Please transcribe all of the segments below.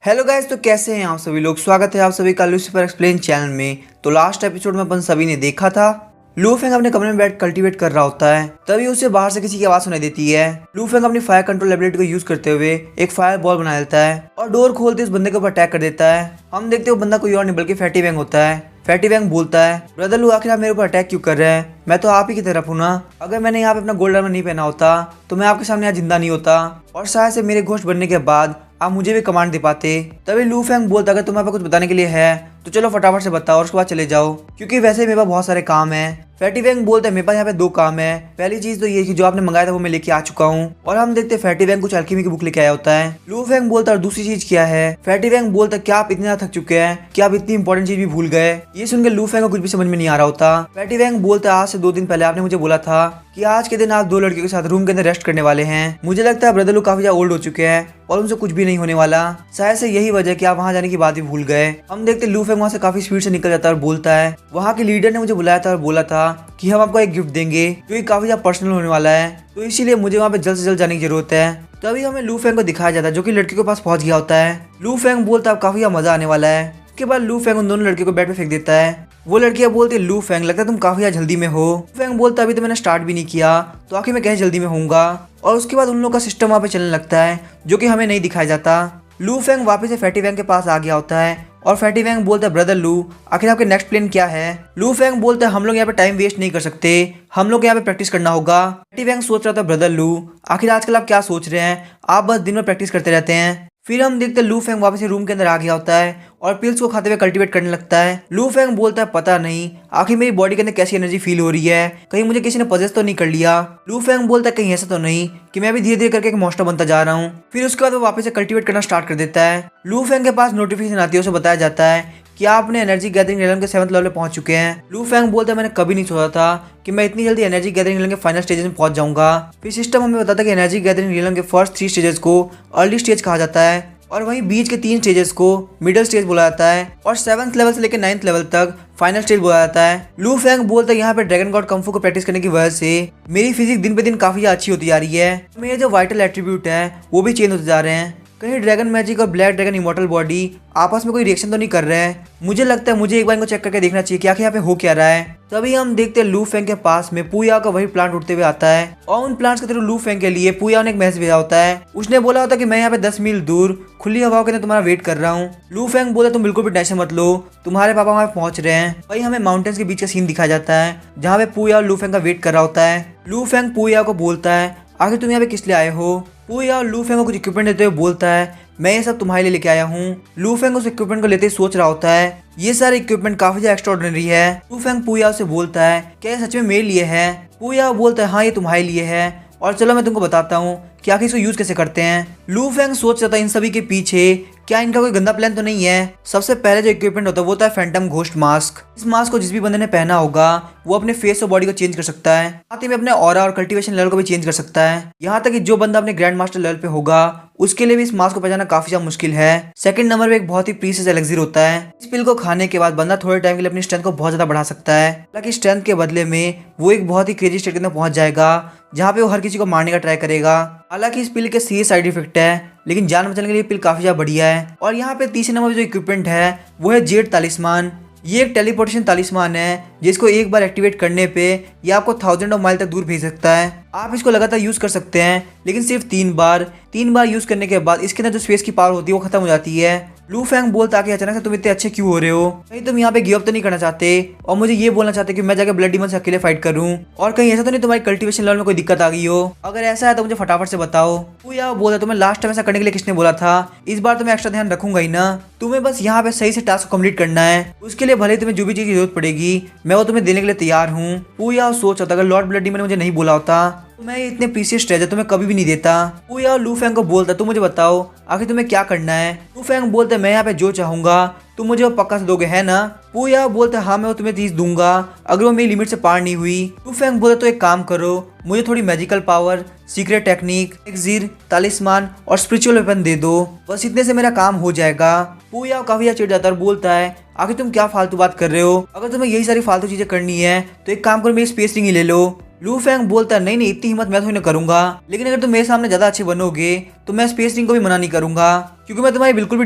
Hello guys, तो कैसे हैं आप सभी लोग। स्वागत है आप सभी का लूसीफर एक्सप्लेन चैनल में। तो लास्ट एपिसोड में अपन सभी ने देखा था लू फेंग अपने कमरे में बैठ कल्टीवेट कर रहा होता है, तभी उसे बाहर से किसी की आवाज सुनाई देती है। लू फेंग अपनी फायर कंट्रोल एबिलिटी को यूज करते हुए एक फायर बॉल बना लेता है और डोर खोलते उस बंदे के ऊपर अटैक कर देता है। हम देखते हो बंदा कोई और नहीं बल्कि फैटी वैंग होता है। फैटी वैंग बोलता है, ब्रदर लू आखिर आप मेरे ऊपर अटैक क्यों कर रहे हैं? मैं तो आप ही की तरफ हूँ ना। अगर मैंने यहाँ पे अपना गोल्ड आर्मर नहीं पहना होता तो मैं आपके सामने यहाँ जिंदा नहीं होता और शायद से मेरे घोस्ट बनने के बाद आप मुझे भी कमांड दे पाते। तभी लू फेंग बोलता अगर तुम्हारे पास कुछ बताने के लिए है तो चलो फटाफट से बताओ और उसके बाद चले जाओ, क्योंकि वैसे ही मेरे पास बहुत सारे काम है। फैटी वैंग बोलता है मेरे पास यहाँ पे दो काम है। पहली चीज तो ये कि जो आपने मंगाया था वो मैं लेके आ चुका हूँ। और हम देखते फैटी वैंग कुछ अल्केमी की बुक लेके आया होता है। लू फेंग बोलता है और दूसरी चीज क्या है? फैटी वैंग बोलता है क्या आप इतने ज्यादा थक चुके हैं कि आप इतनी इंपॉर्टेंट चीज भी भूल गए? ये सुनकर लू फेंग को कुछ भी समझ में नहीं आ रहा होता। फैटी वैंग बोलता है आज से 2 दिन पहले आपने मुझे बोला था कि आज के दिन आप 2 लड़कियों के साथ रूम के अंदर रेस्ट करने वाले हैं। मुझे लगता है ब्रदर लू काफी ज्यादा ओल्ड हो चुके हैं और उनसे कुछ भी नहीं होने वाला। शायद से यही वजह कि आप वहाँ जाने की बात भी भूल गए। हम देखते लू फेंग वहाँ से काफी स्पीड से निकल जाता है और बोलता है वहाँ के लीडर ने मुझे बुलाया था और बोला था कि हम आपको एक गिफ्ट देंगे जो कि काफी ज्यादा पर्सनल होने वाला है, तो इसीलिए मुझे वहाँ पे जल्द से जल्द जाने की जरूरत है। तभी हमें लू फेंग को दिखाया जाता है जो कि लड़की के पास पहुंच गया होता है। लू फेंग बोलता है काफी ज्यादा मजा आने वाला है। उसके बाद लू फेंग उन दोनों लड़कियों को बेड पे फेंक देता है। वो लड़कियां बोलती है लू फेंग लगता है तुम काफी ज्यादा जल्दी में हो। लू फेंग बोलता है अभी तो मैंने स्टार्ट भी नहीं किया तो आखिर मैं कैसे जल्दी में होऊंगा। और उसके बाद उन लोगों का सिस्टम वहाँ पे चलने लगता है जो कि हमें नहीं दिखाया जाता। लू फेंग वापस से फैटी वैंग के पास आ गया होता है और फैटी वैंग बोलता है ब्रदर लू आखिर आपके नेक्स्ट प्लान क्या है? लू फेंग बोलता है हम लोग यहाँ पे टाइम वेस्ट नहीं कर सकते, हम लोग यहाँ पे प्रैक्टिस करना होगा। फैटी वैंग सोच रहा था ब्रदर लू आखिर आजकल आप क्या सोच रहे हैं, आप बस दिन में प्रैक्टिस करते रहते हैं। फिर हम देखते हैं लू फेंग वापस से रूम के अंदर आ गया होता है और पिल्स को खाते हुए कल्टीवेट करने लगता है। लू फेंग बोलता है पता नहीं आखिर मेरी बॉडी के अंदर कैसी एनर्जी फील हो रही है, कहीं मुझे किसी ने पजेस तो नहीं कर लिया। लू फेंग बोलता है कहीं ऐसा तो नहीं कि मैं भी धीरे धीरे करके एक मॉन्स्टर बनता जा रहा हूँ। फिर उसके बाद वो वापस से कल्टीवेट करना स्टार्ट कर देता है। लू फेंग के पास नोटिफिकेशन आती है, उसे बताया जाता है कि आप अपने एनर्जी गैदरिंग रियलम के 7th लेवल पे पहुंच चुके हैं। लू फेंग बोलता है मैंने कभी नहीं सोचा था कि मैं इतनी जल्दी एनर्जी गैदरिंग रियलम के फाइनल स्टेजेस में पहुंच जाऊंगा। फिर सिस्टम हमें बताता है कि एनर्जी गैदरिंग रियलम के फर्स्ट 3 स्टेजेस को अर्ली स्टेज कहा जाता है और वहीं बीच के 3 स्टेजेस को मिडिल स्टेज बोला जाता है और 7th लेवल से लेकर 9th लेवल तक फाइनल स्टेज बोला जाता है। लू फेंग बोलता है यहाँ पे ड्रैगन गॉड कंफू को प्रैक्टिस करने की वजह से मेरी फिजिक दिन पे दिन काफी अच्छी होती जा रही है। मेरे जो वाइटल एट्रीब्यूट है वो भी चेंज होते जा रहे हैं। कहीं ड्रैगन मैजिक और ब्लैक ड्रैगन इमॉर्टल बॉडी आपस में कोई रिएक्शन तो नहीं कर रहे हैं। मुझे लगता है मुझे एक बार इनको चेक करके देखना चाहिए कि आखिर यहाँ पे हो क्या रहा है। तभी हम देखते हैं लू फेंग के पास में पूया का वही प्लांट उठते हुए आता है और उन प्लांट्स के थ्रू लू फेंग के लिए पूया ने एक मैसेज भेजा होता है। उसने बोला होता कि मैं यहाँ पे 10 मील दूर खुली हवाओं के अंदर तुम्हारा वेट कर रहा हूँ। लू फेंग बोला तुम बिल्कुल भी टेंशन मत लो, तुम्हारे पापा वहाँ पहुंच रहे हैं। वही हमें माउंटेन्स के बीच का सीन दिखाया जाता है जहाँ पे पूया और लू फेंग का वेट कर रहा होता है। लू फेंग पूया को बोलता है आखिर तुम यहाँ पे किस लिए आए हो? पूया और लू फेंग को कुछ इक्विपमेंट देते हुए बोलता है मैं ये सब तुम्हारे लिए लेके आया हूँ। लू फेंग उस इक्विपमेंट को लेते ही सोच रहा होता है ये सारे इक्विपमेंट काफी ज्यादा एक्स्ट्राऑर्डिनरी है। लू फेंग पूया से बोलता है क्या ये सच में मेरे लिए है? पूया बोलता है हाँ ये तुम्हारे लिए है और चलो मैं तुमको बताता हूँ कि आखिर इसको यूज कैसे करते हैं। लू फेंग सोच रहा था इन सभी के पीछे क्या इनका कोई गंदा प्लान तो नहीं है। सबसे पहले जो इक्विपमेंट होता है वो होता है फैंटम घोस्ट मास्क। इस मास्क को जिस भी बंदे ने पहना होगा वो अपने फेस और बॉडी को चेंज कर सकता है, साथ ही में अपने ऑरा और कल्टीवेशन लेवल को भी चेंज कर सकता है। यहाँ तक कि जो बंदा अपने ग्रैंड मास्टर लेवल पे होगा उसके लिए भी इस मास्क को पहचाना काफी ज्यादा मुश्किल है। सेकंड नंबर पे एक बहुत ही प्रीशियस एलेक्सिर होता है। इस पिल को खाने के बाद बंदा थोड़े टाइम के लिए अपनी स्ट्रेंथ को बहुत ज्यादा बढ़ा सकता है, हालांकि स्ट्रेंथ के बदले में वो एक बहुत ही क्रेजी स्टेट के अंदर पहुंच जाएगा जहाँ पे वो हर किसी को मारने का ट्राई करेगा। हालांकि इस पिल के सीरियस साइड इफेक्ट है लेकिन जान बचाने के लिए पिल काफी ज्यादा बढ़िया है। और यहाँ पे तीसरे नंबर पे जो इक्विपमेंट है वो है जेड तालिस्मान। ये एक टेलीपोर्टेशन तालिस्मान है जिसको एक बार एक्टिवेट करने पे ये आपको 1000 ऑफ माइल तक दूर भेज सकता है। आप इसको लगातार यूज कर सकते हैं लेकिन सिर्फ 3 बार यूज करने के बाद इसके अंदर जो स्पेस की पावर होती है वो खत्म हो जाती है। लू फेंग बोलता कि अचानक से तुम इतने अच्छे क्यों हो रहे हो? कहीं तुम यहाँ पे गिव अप तो नहीं करना चाहते और मुझे ये बोलना चाहते कि मैं जाकर ब्लड डीमन से अकेले फाइट करूं? और कहीं ऐसा तो नहीं तुम्हारी कल्टीवेशन लेवल में कोई दिक्कत आ गई हो? अगर ऐसा है तो मुझे फटाफट से बताओ। तू या बोला तुम्हें लास्ट टाइम ऐसा करने के लिए किसने बोला था? इस बार तो मैं एक्स्ट्रा ध्यान रखूंगा ही ना। तुम्हें बस यहाँ पे सही से टास्क कंप्लीट करना है, उसके लिए भले तुम्हें जो भी चीज की जरूरत पड़ेगी मैं वो तुम्हें देने के लिए तैयार हूँ। पूया सोच रहा था अगर लॉर्ड ब्लड डीमन ने मुझे नहीं बोला होता तो मैं इतने प्रीशियस ट्रेजर तुम्हें कभी भी नहीं देता। पूया और लू फेंग को बोलता तुम मुझे बताओ आखिर तुम्हें क्या करना है? लू फेंग बोलते मैं यहाँ पे जो चाहूंगा तुम मुझे वो पक्का से दोगे है ना? पूया बोलता हाँ मैं वो तुम्हें चीज दूंगा अगर वो मेरी लिमिट से पार नहीं हुई। लू फेंग बोलता तो एक काम करो मुझे थोड़ी मैजिकल पावर, सीक्रेट टेक्निक, एक्सिर, तालिस्मान और स्पिरिचुअल वेपन दे दो, बस इतने से मेरा काम हो जाएगा। पूया काफी चिढ़ जाता है और बोलता है आखिर तुम क्या फालतू बात कर रहे हो? अगर तुम्हें यही सारी फालतू चीजें करनी है तो एक काम करो मेरी स्पेस रिंग ही ले लो। लू फेंग बोलता है नहीं नहीं इतनी हिम्मत मैं तो नहीं करूंगा, लेकिन अगर तुम मेरे सामने ज्यादा अच्छे बनोगे तो मैं स्पेस रिंग को भी मना नहीं करूंगा, क्योंकि मैं तुम्हारी बिल्कुल भी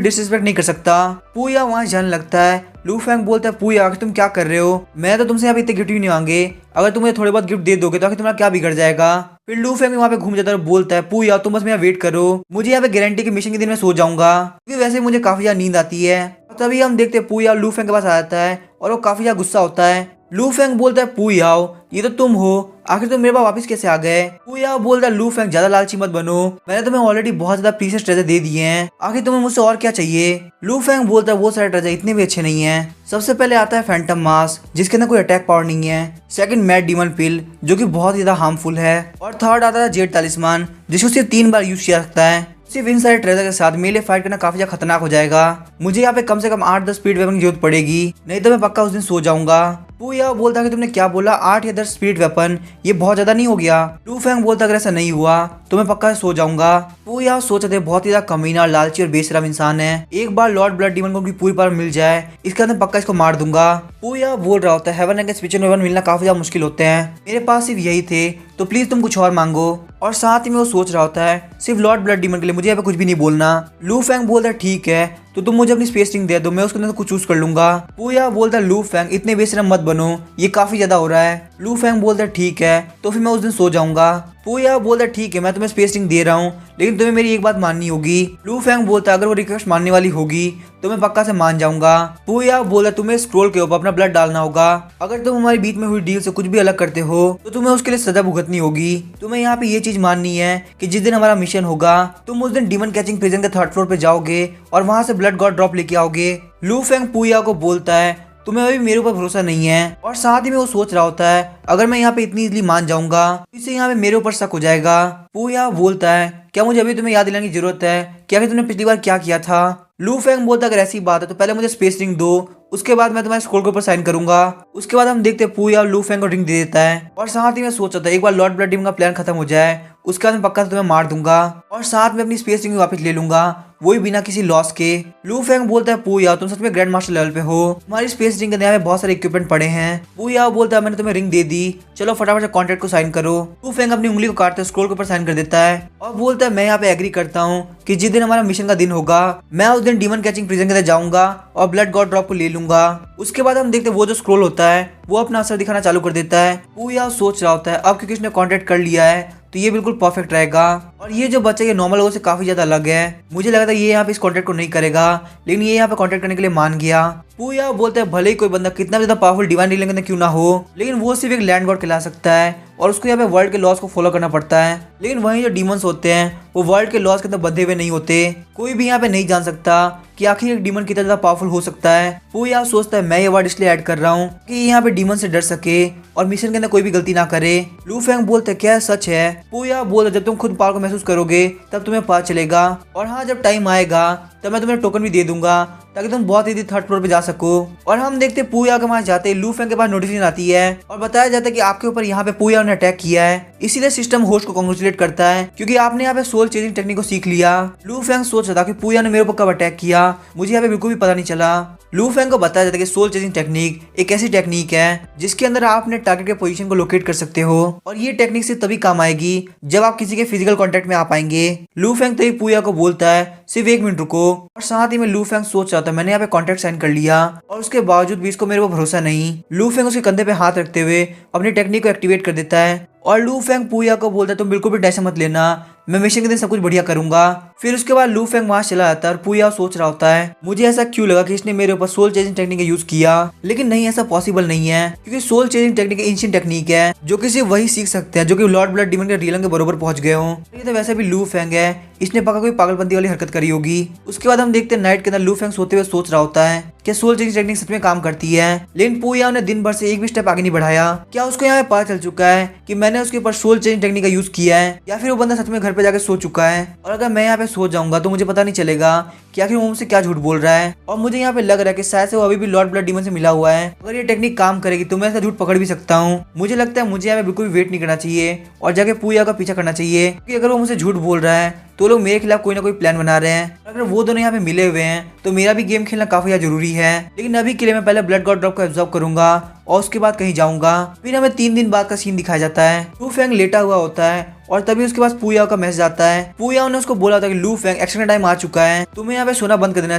डिसरिस्पेक्ट नहीं कर सकता। पूया वहाँ जाने लगता है। लू फेंग बोलता है पूया आखिर तुम क्या कर रहे हो, मैं तो तुमसे यहाँ पे इतने गिफ्ट ही नहीं मांगे, अगर तुम मुझे थोड़े बहुत गिफ्ट दे दोगे तो आखिर तुम्हारा क्या बिगड़ जाएगा। फिर लू फेंग वहाँ पे घूम जाता है और बोलता है पूया तुम बस मेरा वेट करो, मुझे यहाँ पे गारंटी के मिशन के दिन में सो जाऊंगा, क्योंकि वैसे मुझे काफी ज्यादा नींद आती है। तभी हम देखते हैं पूया लू फेंग के पास आ जाता है और वो काफी ज्यादा गुस्सा होता है। लू फेंग बोलता है पूयाओ ये तो तुम हो, आखिर तुम मेरे पास वापस कैसे आ गए। पूया बोलता है लू फेंग ज्यादा लालची मत बनो, मैंने तुम्हें ऑलरेडी बहुत ज्यादा प्रीशियस ट्रेजर दे दिए हैं, आखिर तुम्हें मुझसे और क्या चाहिए। लू फेंग बोलता है वो सारे ट्रेजर इतने भी अच्छे नहीं है। सबसे पहले आता है फैंटम मास्क जिसके अंदर कोई अटैक पावर नहीं है, सेकंड मैड डीमन पिल जो कि बहुत ज्यादा हार्मफुल है, और थर्ड आता है जेड तालिस्मान जिसको सिर्फ 3 बार यूज किया सकता है। सिर्फ इन सारे ट्रेजर के साथ मेरे फाइट करना काफी ज्यादा खतरनाक हो जाएगा, मुझे यहाँ पे कम से कम 8-10 स्पीड वेपन की जरूरत पड़ेगी, नहीं तो मैं पक्का उस दिन सो जाऊंगा। पूया बोलता है कि तुमने क्या बोला 8 या 10 स्पीड वेपन, ये बहुत ज्यादा नहीं हो गया। लू फेंग बोलता अगर ऐसा नहीं हुआ तो मैं पक्का सो जाऊंगा। पूया सोचते बहुत ही ज्यादा कमीना लालची और बेशरम इंसान है, एक बार लॉर्ड ब्लड डीमन को पूरी पावर मिल जाए इसके अंदर पक्का इसको मार दूंगा। पूया बोल रहा होता है हेवन एंड स्पिरिचुअल वेपन मिलना काफी ज्यादा मुश्किल होते हैं, मेरे पास सिर्फ यही थे तो प्लीज तुम कुछ और मांगो, और साथ ही में वो सोच रहा होता है सिर्फ लॉर्ड ब्लड डीमन के लिए मुझे यहाँ पे कुछ भी नहीं बोलना। लू फेंग बोलता है ठीक है तो तुम मुझे अपनी स्पेस रिंग दे दो, मैं उसके अंदर कुछ चूज कर लूंगा। पूया बोलता है लू फेंग इतने बेशरम मत बनो, ये काफी ज्यादा हो रहा है। लू फेंग बोलता है ठीक है तो फिर मैं उस दिन सो जाऊंगा। पूया बोलता है ठीक है मैं तुम्हें स्पेस रिंग दे रहा हूँ, लेकिन तुम्हें मेरी एक बात माननी होगी। लू फेंग बोलता है अगर वो रिक्वेस्ट मानने वाली होगी तो मैं पक्का से मान जाऊंगा। पूया बोला तुम्हें स्क्रोल के ऊपर अपना ब्लड डालना होगा, अगर तुम हमारे बीच में हुई डील से कुछ भी अलग करते हो तो तुम्हें उसके लिए सजा भुगतनी होगी। तुम्हें यहाँ पे ये चीज माननी है कि जिस दिन हमारा मिशन होगा तुम उस दिन डीमन कैचिंग प्रिजन के 3rd फ्लोर पे जाओगे और वहां से ब्लड गॉड ड्रॉप लेके आओगे। लू फेंग पूया को बोलता है तुम्हें अभी मेरे ऊपर भरोसा नहीं है, और साथ ही में वो सोच रहा होता है अगर मैं यहाँ पे इतनी इजली मान जाऊंगा तो इससे यहाँ पे मेरे ऊपर शक हो जाएगा। पूया बोलता है क्या मुझे अभी तुम्हें याद दिलाने की जरूरत है कि आखिर तुमने पिछली बार क्या किया था। लू फेंग बोलता है अगर ऐसी बात है तो पहले मुझे स्पेस रिंग दो, उसके बाद मैं तुम्हारे स्क्रोल के ऊपर साइन करूंगा। उसके बाद हम देखते हैं पूया लू फेंग को रिंग दे देता है, और साथ ही मैं सोच रहा था एक बार लॉर्ड ब्लड डीमन का प्लान खत्म हो जाए उसके बाद मैं पक्का तुम्हें मार दूंगा और साथ में अपनी स्पेस रिंग वापस ले लूंगा, वो भी बिना किसी लॉस के। लू फेंग बोलता है पूया तुम सच में ग्रैंड मास्टर लेवल पे हो, तुम्हारी स्पेस रिंग के अंदर बहुत सारे इक्विपमेंट पड़े हैं। पूया बोलता है मैंने तुम्हें रिंग दे दी, चलो फटाफट से कॉन्ट्रैक्ट को साइन करो। लू फेंग अपनी उंगली को काटते स्क्रोल के ऊपर साइन कर देता है और बोलता है मैं यहाँ पे एग्री करता हूँ कि जिस दिन हमारा मिशन का दिन होगा मैं उस दिन डीमन कैचिंग प्रिजन के अंदर जाऊंगा और ब्लड गॉड ड्रॉप को ले लूंगा। उसके बाद हम देखते हैं वो जो स्क्रोल होता है वो अपना असर दिखाना चालू कर देता है। पूया सोच रहा होता है अब क्योंकि इसने कॉन्ट्रैक्ट कर लिया है तो ये बिल्कुल परफेक्ट रहेगा, और ये जो बच्चा ये नॉर्मल लोगों से काफी ज्यादा अलग है, मुझे लगा था ये यहाँ पे इस कॉन्ट्रैक्ट को नहीं करेगा लेकिन ये यहाँ पे कॉन्ट्रैक्ट करने के लिए मान गया। पूया बोलता है भले ही कोई बंदा कितना भी ज्यादा पावरफुल डिवाइन डीलिंग के अंदर क्यों ना हो, लेकिन वो सिर्फ एक लैंड गॉड कहला सकता है और उसको यहाँ पे वर्ल्ड के लॉस को फॉलो करना पड़ता है, लेकिन वहीं जो डीमंस होते हैं वो वर्ल्ड के लॉस के अंदर बंधे हुए नहीं होते। कोई भी यहाँ पे नहीं जान सकता कि आखिर एक डीमन कितना ज्यादा पावरफुल हो सकता है। पूया सोचता है मैं ये वर्ड इसलिए ऐड कर रहा हूँ कि यहाँ पे डीमन से डर सके और मिशन के अंदर कोई भी गलती ना करे। लू फेंग बोलते क्या सच है। पूया बोलता जब तुम खुद पावर को महसूस करोगे तब तुम्हें पता चलेगा, और हाँ जब टाइम आएगा तब मैं तुम्हें टोकन भी दे दूंगा ताकि तुम बहुत ही 3rd फ्लोर पे जा सको। और हम देखते पूया के वहां जाते लू फेंग के पास नोटिफिकेशन आती है और बताया जाता है कि आपके ऊपर यहाँ पे पूया ने अटैक किया है, इसीलिए सिस्टम होस्ट को कांग्रेचुलेट करता है क्योंकि आपने यहाँ पे सोल चेंजिंग टेक्निक को सीख लिया। लू फेंग सोच रहा था कि पूया ने मेरे ऊपर कब अटैक किया, मुझे यहाँ पे बिल्कुल भी पता नहीं चला। लू फेंग को बताया जाता है कि सोल चेंजिंग टेक्निक एक ऐसी टेक्निक है जिसके अंदर आप अपने टारगेट के पोजीशन को लोकेट कर सकते हो, और ये टेक्निक सिर्फ तभी काम आएगी जब आप किसी के फिजिकल कांटेक्ट में आ पाएंगे। लू फेंग तभी पूया को बोलता है सिर्फ 1 मिनट रुको, और साथ ही में लू फेंग सोच रहा था मैंने यहाँ पे कॉन्ट्रैक्ट साइन कर लिया और उसके बावजूद भी इसको मेरे को भरोसा नहीं। लू फेंग उसके कंधे पे हाथ रखते हुए अपनी टेक्निक को एक्टिवेट कर देता है और लू फेंग पूया को बोलता है तुम बिल्कुल भी टेंशन मत लेना, मैं मिशन के दिन सब कुछ बढ़िया करूंगा। फिर उसके बाद लू फेंग वहां चला जाता है और पूया सोच रहा होता है मुझे ऐसा क्यों लगा कि इसने मेरे ऊपर सोल चेंजिंग टेक्निक का यूज किया, लेकिन नहीं ऐसा पॉसिबल नहीं है क्योंकि soul changing technique ancient technique है जो कि सिर्फ वही सीख सकते हैं जो कि लॉर्ड ब्लड डीमन के रियलम के बरोबर पहुंच गए हों। ये तो वैसे भी लू फेंग है, इसने पक्का कोई पागलपंती वाली हरकत करी होगी। उसके बाद हम देखते हैं नाइट के अंदर लू फेंग सोते हुए सोच रहा होता है कि सोल चेंजिंग टेक्निक सच में काम करती है, लेकिन पूया ने दिन भर से एक भी स्टेप आगे नहीं बढ़ाया। क्या उसको यहाँ पे पता चल चुका है कि मैंने उसके ऊपर सोल चेंजिंग टेक्निक का यूज किया है, या फिर वो बंदा सच में घर घर पे जाके सो चुका है और अगर मैं यहाँ पे सो जाऊंगा तो मुझे पता नहीं चलेगा कि आखिर वो मुझसे क्या झूठ बोल रहा है। और मुझे यहाँ पे लग रहा है कि शायद से वो अभी भी लॉर्ड ब्लड डीमन से मिला हुआ है। अगर ये टेक्निक काम करेगी तो मैं ऐसा झूठ पकड़ भी सकता हूँ। मुझे लगता है मुझे यहाँ पे बिल्कुल भी वेट नहीं करना चाहिए और जाके पूजा का पीछा करना चाहिए, क्योंकि अगर वो मुझसे झूठ बोल रहा है तो लोग मेरे खिलाफ कोई ना कोई प्लान बना रहे हैं। अगर वो दोनों यहाँ पे मिले हुए हैं तो मेरा भी गेम खेलना काफी ज्यादा जरूरी है। लेकिन अभी के लिए मैं पहले ब्लड गॉड ड्रॉप को एब्जॉर्ब करूंगा और उसके बाद कहीं जाऊंगा। फिर हमें 3 दिन बाद का सीन दिखाया जाता है। लू फेंग लेटा हुआ होता है और तभी उसके पास पुयाओ का मैसेज आता है। पुयाओ ने उसको बोला था कि लू फेंग एक्शन का टाइम आ चुका है, तुम्हें यहाँ पे सोना बंद कर देना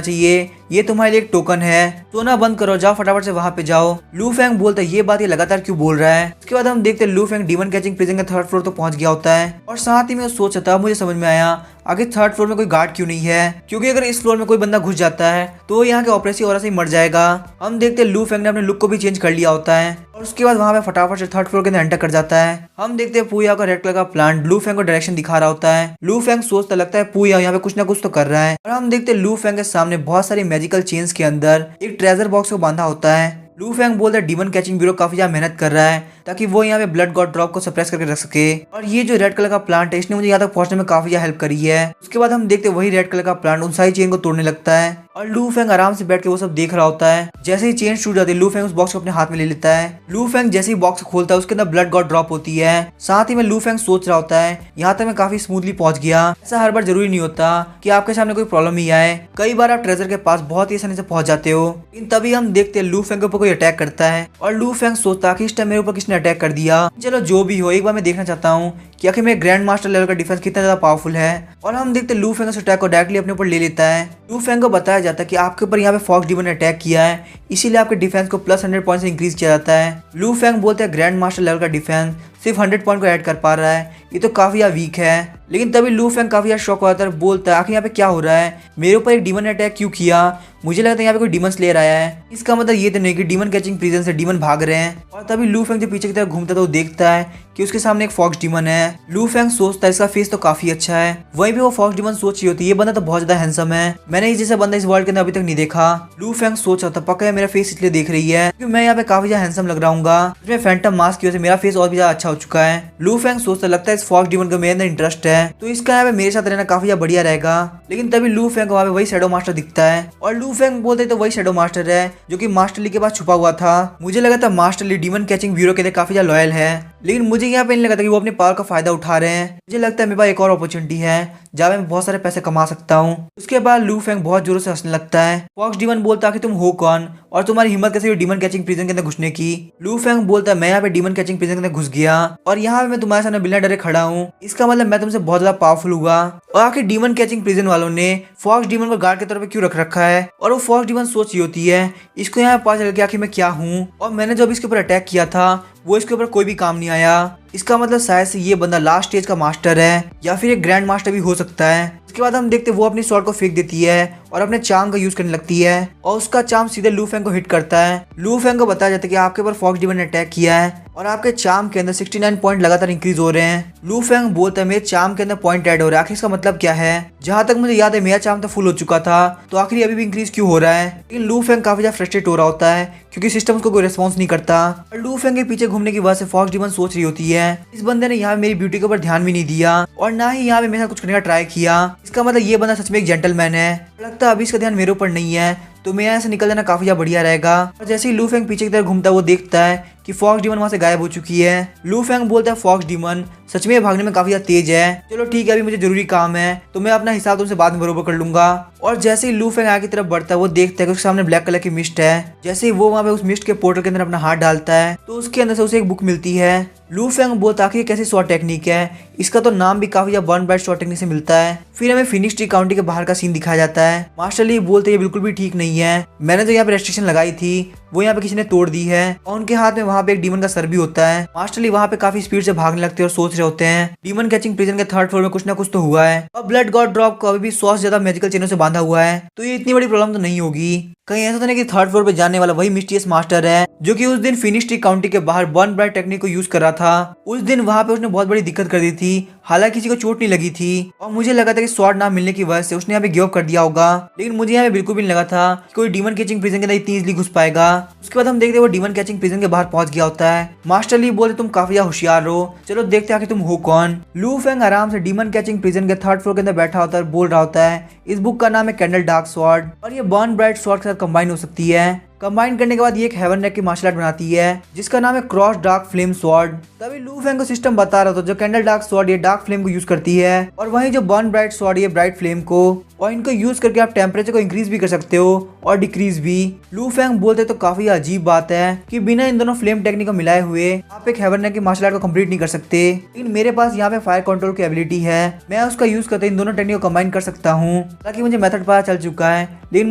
चाहिए, ये तुम्हारे लिए एक टोकन है, सोना बंद करो, जाओ फटाफट से वहां पे जाओ। लू फेंग बोलता है ये बात ये लगातार क्यों बोल रहा है। उसके बाद हम देखते हैं लू फेंग डीमन कैचिंग प्रिजन के 3rd फ्लोर तो पहुंच गया होता है और साथ ही में सोच था मुझे समझ में आया आगे 3rd फ्लोर में कोई गार्ड क्यों नहीं है, क्योंकि अगर इस फ्लोर में कोई बंदा घुस जाता है तो वो यहाँ के ऑपरेसिव ऑरा से ही मर जाएगा। हम देखते हैं लू फेंग ने अपने लुक को भी चेंज कर लिया होता है और उसके बाद वहां पे फटाफट से 3rd फ्लोर के अंदर एंटर कर जाता है। हम देखते हैं पुयाओ का रेड कलर का प्लांट लू फेंग को डायरेक्शन दिखा रहा होता है। लू फेंग सोचता लगता है पुयाओ यहाँ पे कुछ ना कुछ तो कर रहा है और हम देखते हैं लू फेंग के सामने बहुत सारी मैजिकल चेन्स के अंदर एक ट्रेजर बॉक्स को बांधा होता है। लू फेंग बोलता है डीमन कैचिंग ब्यूरो काफी ज्यादा मेहनत कर रहा है ताकि वो यहाँ पे ब्लड गॉड ड्रॉप को सप्रेस करके रख सके और ये जो रेड कलर का प्लांट है इसने मुझे यहाँ तक पहुंचने में काफी ज्यादा हेल्प करी है। उसके बाद हम देखते हैं वही रेड कलर का प्लांट उन सारी चेन को तोड़ने लगता है और लू फेंग आराम से बैठ के वो सब देख रहा होता है। जैसे ही चेन टूट जाती है लू फेंग उस बॉक्स को अपने हाथ में ले लेता है। लू फेंग जैसे ही बॉक्स खोलता है उसके अंदर ब्लड गॉड ड्रॉप होती है। साथ ही में लू फेंग सोच रहा होता है यहाँ तक मैं काफी स्मूथली पहुंच गया। ऐसा हर बार जरूरी नहीं होता कि आपके सामने कोई प्रॉब्लम ही आए, कई बार आप ट्रेजर के पास बहुत ही आसानी से पहुंच जाते हो। लेकिन तभी हम देखते हैं लू फेंग के ऊपर कोई अटैक करता है और लू फेंग सोचता है कि इस टाइम मेरे ऊपर किसने अटैक कर दिया। चलो जो भी हो एक बार मैं देखना चाहता हूँ कि आखिर मेरे ग्रैंड मास्टर लेवल का डिफेंस कितना ज्यादा पावरफुल है। और हम देखते हैं लू फेंग उस अटैक को डायरेक्टली अपने ऊपर ले लेता है। लू फेंग को बताया जाता है कि आपके ऊपर यहाँ पे फॉक्स डीमन ने अटैक किया है, इसीलिए आपके डिफेंस को प्लस 100 पॉइंट से इंक्रीज किया जाता है। लू फेंग बोलते हैं ग्रैंड मास्टर लेवल का डिफेंस सिर्फ 100 पॉइंट को ऐड कर पा रहा है, ये तो काफी ज्यादा वीक है। लेकिन तभी लू फेंग काफी ज्यादा शॉक हो जाता है, बोलता है आखिर यहाँ पे क्या हो रहा है, मेरे ऊपर एक डीमन ने अटैक क्यों किया, मुझे लगता है यहाँ पे कोई डीमन स्लेयर आया है। इसका मतलब ये तो नहीं कि डीमन कैचिंग प्रिजन से डीमन भाग रहे हैं। और तभी लू फेंग जो पीछे की तरफ घूमता था वो देखता है कि उसके सामने एक फॉक्स डीमन है। लू फेंग सोचता है इसका फेस तो काफी अच्छा है। वहीं पे वो फॉक्स डीमन सोच रही होती है ये बंदा तो बहुत ज्यादा हैंडसम है, मैंने इस जैसा बंदा इस वर्ल्ड के अंदर अभी तक नहीं देखा। लू फेंग सोच रहा था पक्का है मेरा फेस इसलिए देख रही है क्योंकि मैं यहाँ पे काफी ज्यादा हैंडसम लग रहा हूँ, इसमें फैंटम मास्क की वजह से मेरा फेस और भी ज्यादा अच्छा हो चुका है। लू फेंग सोचता लगता है इस फॉक्स डीमन को मेरे अंदर इंटरेस्ट है तो इसका यहाँ पे मेरे साथ रहना काफी ज्यादा बढ़िया रहेगा। लेकिन तभी लू फेंग को वहाँ पे वही शैडो मास्टर दिखता है और लू फेंग बोलते तो वही शैडो मास्टर है जो कि मास्टर ली के पास छुपा हुआ था। मुझे लगा था मास्टर ली डीमन कैचिंग ब्यूरो के लिए काफी ज्यादा लॉयल है, लेकिन मुझे यहाँ पे नहीं लगा था कि वो अपने पावर का फायदा उठा रहे हैं। मुझे लगता है मेरे पास एक और अपॉर्चुनिटी है जहाँ मैं बहुत सारे पैसे कमा सकता हूँ। उसके बाद लू फेंग बहुत जोरों से हंसने लगता है। फॉक्स डीमन बोलता है कि तुम हो कौन और तुम्हारी हिम्मत कैसे हुई डीमन कैचिंग प्रिजन के अंदर घुसने की। लू फेंग बोलता है मैं यहाँ पे डीमन कैचिंग प्रिजन के अंदर घुस गया और यहाँ पे मैं तुम्हारे सामने बिना डरे खड़ा हूँ, इसका मतलब मैं तुमसे बहुत ज्यादा पावरफुल हुआ। और आखिर डीमन कैचिंग प्रिजन वालों ने फॉक्स डीमन को गार्ड के तौर पे क्यों रख रखा है और वो फॉक्स डीमन सोच रही होती है इसको यहाँ पता चल गया आखिर मैं क्या हूँ और मैंने जो अभी इसके ऊपर अटैक किया था वो इसके ऊपर कोई भी काम नहीं आया। इसका मतलब शायद से ये बंदा लास्ट स्टेज का मास्टर है या फिर एक ग्रैंड मास्टर भी हो सकता है। उसके बाद हम देखते वो अपनी शॉट को फेंक देती है और अपने चार्म का यूज करने लगती है और उसका चार्म सीधे लू फेंग को हिट करता है। लू फेंग को बताया जाता है कि आपके ऊपर फॉक्स डीमन ने अटैक किया है और आपके चार्म के अंदर 69 पॉइंट लगातार इंक्रीज हो रहे हैं। लू फेंग बोलता है मेरे चार्म के अंदर पॉइंट ऐड हो रहा है, आखिर इसका मतलब क्या है। जहां तक मुझे याद है मेरा चार्म तो फुल हो चुका था तो आखिर अभी भी इंक्रीज क्यों हो रहा है। लेकिन लू फेंग काफी ज्यादा फ्रस्ट्रेट हो रहा होता है क्योंकि सिस्टम उसको कोई रिस्पॉन्स नहीं करता और लू फेंग के पीछे घूमने की वजह से फॉक्स डीमन सोच रही होती है इस बंदे ने यहाँ मेरी ब्यूटी के ऊपर ध्यान भी नहीं दिया और ना ही यहाँ पे मेरे साथ कुछ करने का ट्राई किया, इसका मतलब ये बंदा सच में एक जेंटलमैन है। लगता है अभी इसका ध्यान मेरे ऊपर नहीं है तो मैं यहाँ से निकल जाना काफी ज्यादा बढ़िया रहेगा। और जैसे ही लू फेंग पीछे की तरफ घूमता है वो देखता है कि फॉक्स डीमन वहां से गायब हो चुकी है। लू फेंग बोलता है फॉक्स डीमन सच में भागने में काफी ज्यादा तेज है, चलो ठीक है अभी मुझे जरूरी काम है तो मैं अपना हिसाब तुमसे बाद में बरोबर कर लूंगा। और जैसे ही लू फेंग आगे की तरफ बढ़ता है वो देखता है कि उसके सामने ब्लैक कलर की मिस्ट है। जैसे ही वो वहाँ पे उस मिस्ट के पोर्टल के अंदर अपना हाथ डालता है तो उसके अंदर से उसे एक बुक मिलती है। लू फेंग बोलता है कैसी शॉट टेक्निक है, इसका तो नाम भी काफी ज्यादा वन बाइट शॉट टेक्निक से मिलता है। फिर हमें फिनिश ट्री काउंटी के बाहर का सीन दिखाया जाता है। मास्टर ली बोलते ये बिल्कुल भी ठीक नहीं है, मैंने जो यहाँ पे रेस्ट्रिक्शन लगाई थी वो यहाँ पे किसी ने तोड़ दी है और उनके हाथ में वहाँ पे एक डीमन का सर भी होता है। मास्टर ली वहाँ पे काफी स्पीड से भागने लगते हैं और सोच रहे होते हैं डीमन कैचिंग प्रिजन के 3rd फ्लोर में कुछ ना कुछ तो हुआ है और ब्लड गॉड ड्रॉप को अभी भी 100 से ज्यादा मैजिकल चेनों से बांधा हुआ है तो ये इतनी बड़ी प्रॉब्लम तो नहीं होगी। कहीं ऐसा तो नहीं कि थर्ड फ्लोर पे जाने वाला वही मिस्टीरियस मास्टर है जो कि उस दिन फिनिश काउंटी के बाहर बर्न ब्राइट टेक्निक को यूज कर रहा था। उस दिन वहां पे उसने बहुत बड़ी दिक्कत कर दी थी, हालांकि किसी को चोट नहीं लगी थी और मुझे लगा था कि स्वॉर्ड ना मिलने की वजह से उसने यहाँ पे गिव अप कर दिया होगा, लेकिन मुझे यहाँ पे बिल्कुल भी नहीं लगा था कि कोई डीमन कैचिंग प्रिजन के अंदर इतनी इजीली घुस पाएगा। उसके बाद हम देखते वो डीमन कैचिंग प्रिजन के बाहर पहुंच गया होता है। मास्टर ली बोलते तुम काफी होशियार हो, चलो देखते आखिर तुम हो कौन। लू फेंग आराम से डीमन कैचिंग प्रिजन के थर्ड फ्लोर के अंदर बैठा होता है और बोल रहा होता है इस बुक का नाम है कैंडल डार्क स्वॉर्ड और ये बर्न ब्राइट स्वॉर्ड के साथ कंबाइन हो सकती है। कंबाइन करने के बाद ये एक हेवन रैक की मार्शल आर्ट बनाती है जिसका नाम है क्रॉस डार्क फ्लेम स्वॉर्ड। तभी लू फेंग को सिस्टम बता रहा था जो कैंडल डार्क स्वॉर्ड ये डार्क फ्लेम को यूज करती है और वहीं जो बर्न ब्राइट स्वॉर्ड ये ब्राइट फ्लेम को, और इनको यूज करके आप टेम्परेचर को इंक्रीज भी कर सकते हो और डिक्रीज भी। लू फेंग बोलते तो काफी अजीब बात है कि बिना इन दोनों फ्लेम टेक्निक को मिलाए हुए आप एक हेवन रैक की मार्शल आर्ट को कंप्लीट नहीं कर सकते, लेकिन मेरे पास यहाँ पे फायर कंट्रोल की एबिलिटी है, मैं उसका यूज करते इन दोनों टेक्निक को कंबाइन कर सकता हूँ। ताकि मुझे मेथड पता चल चुका है, लेकिन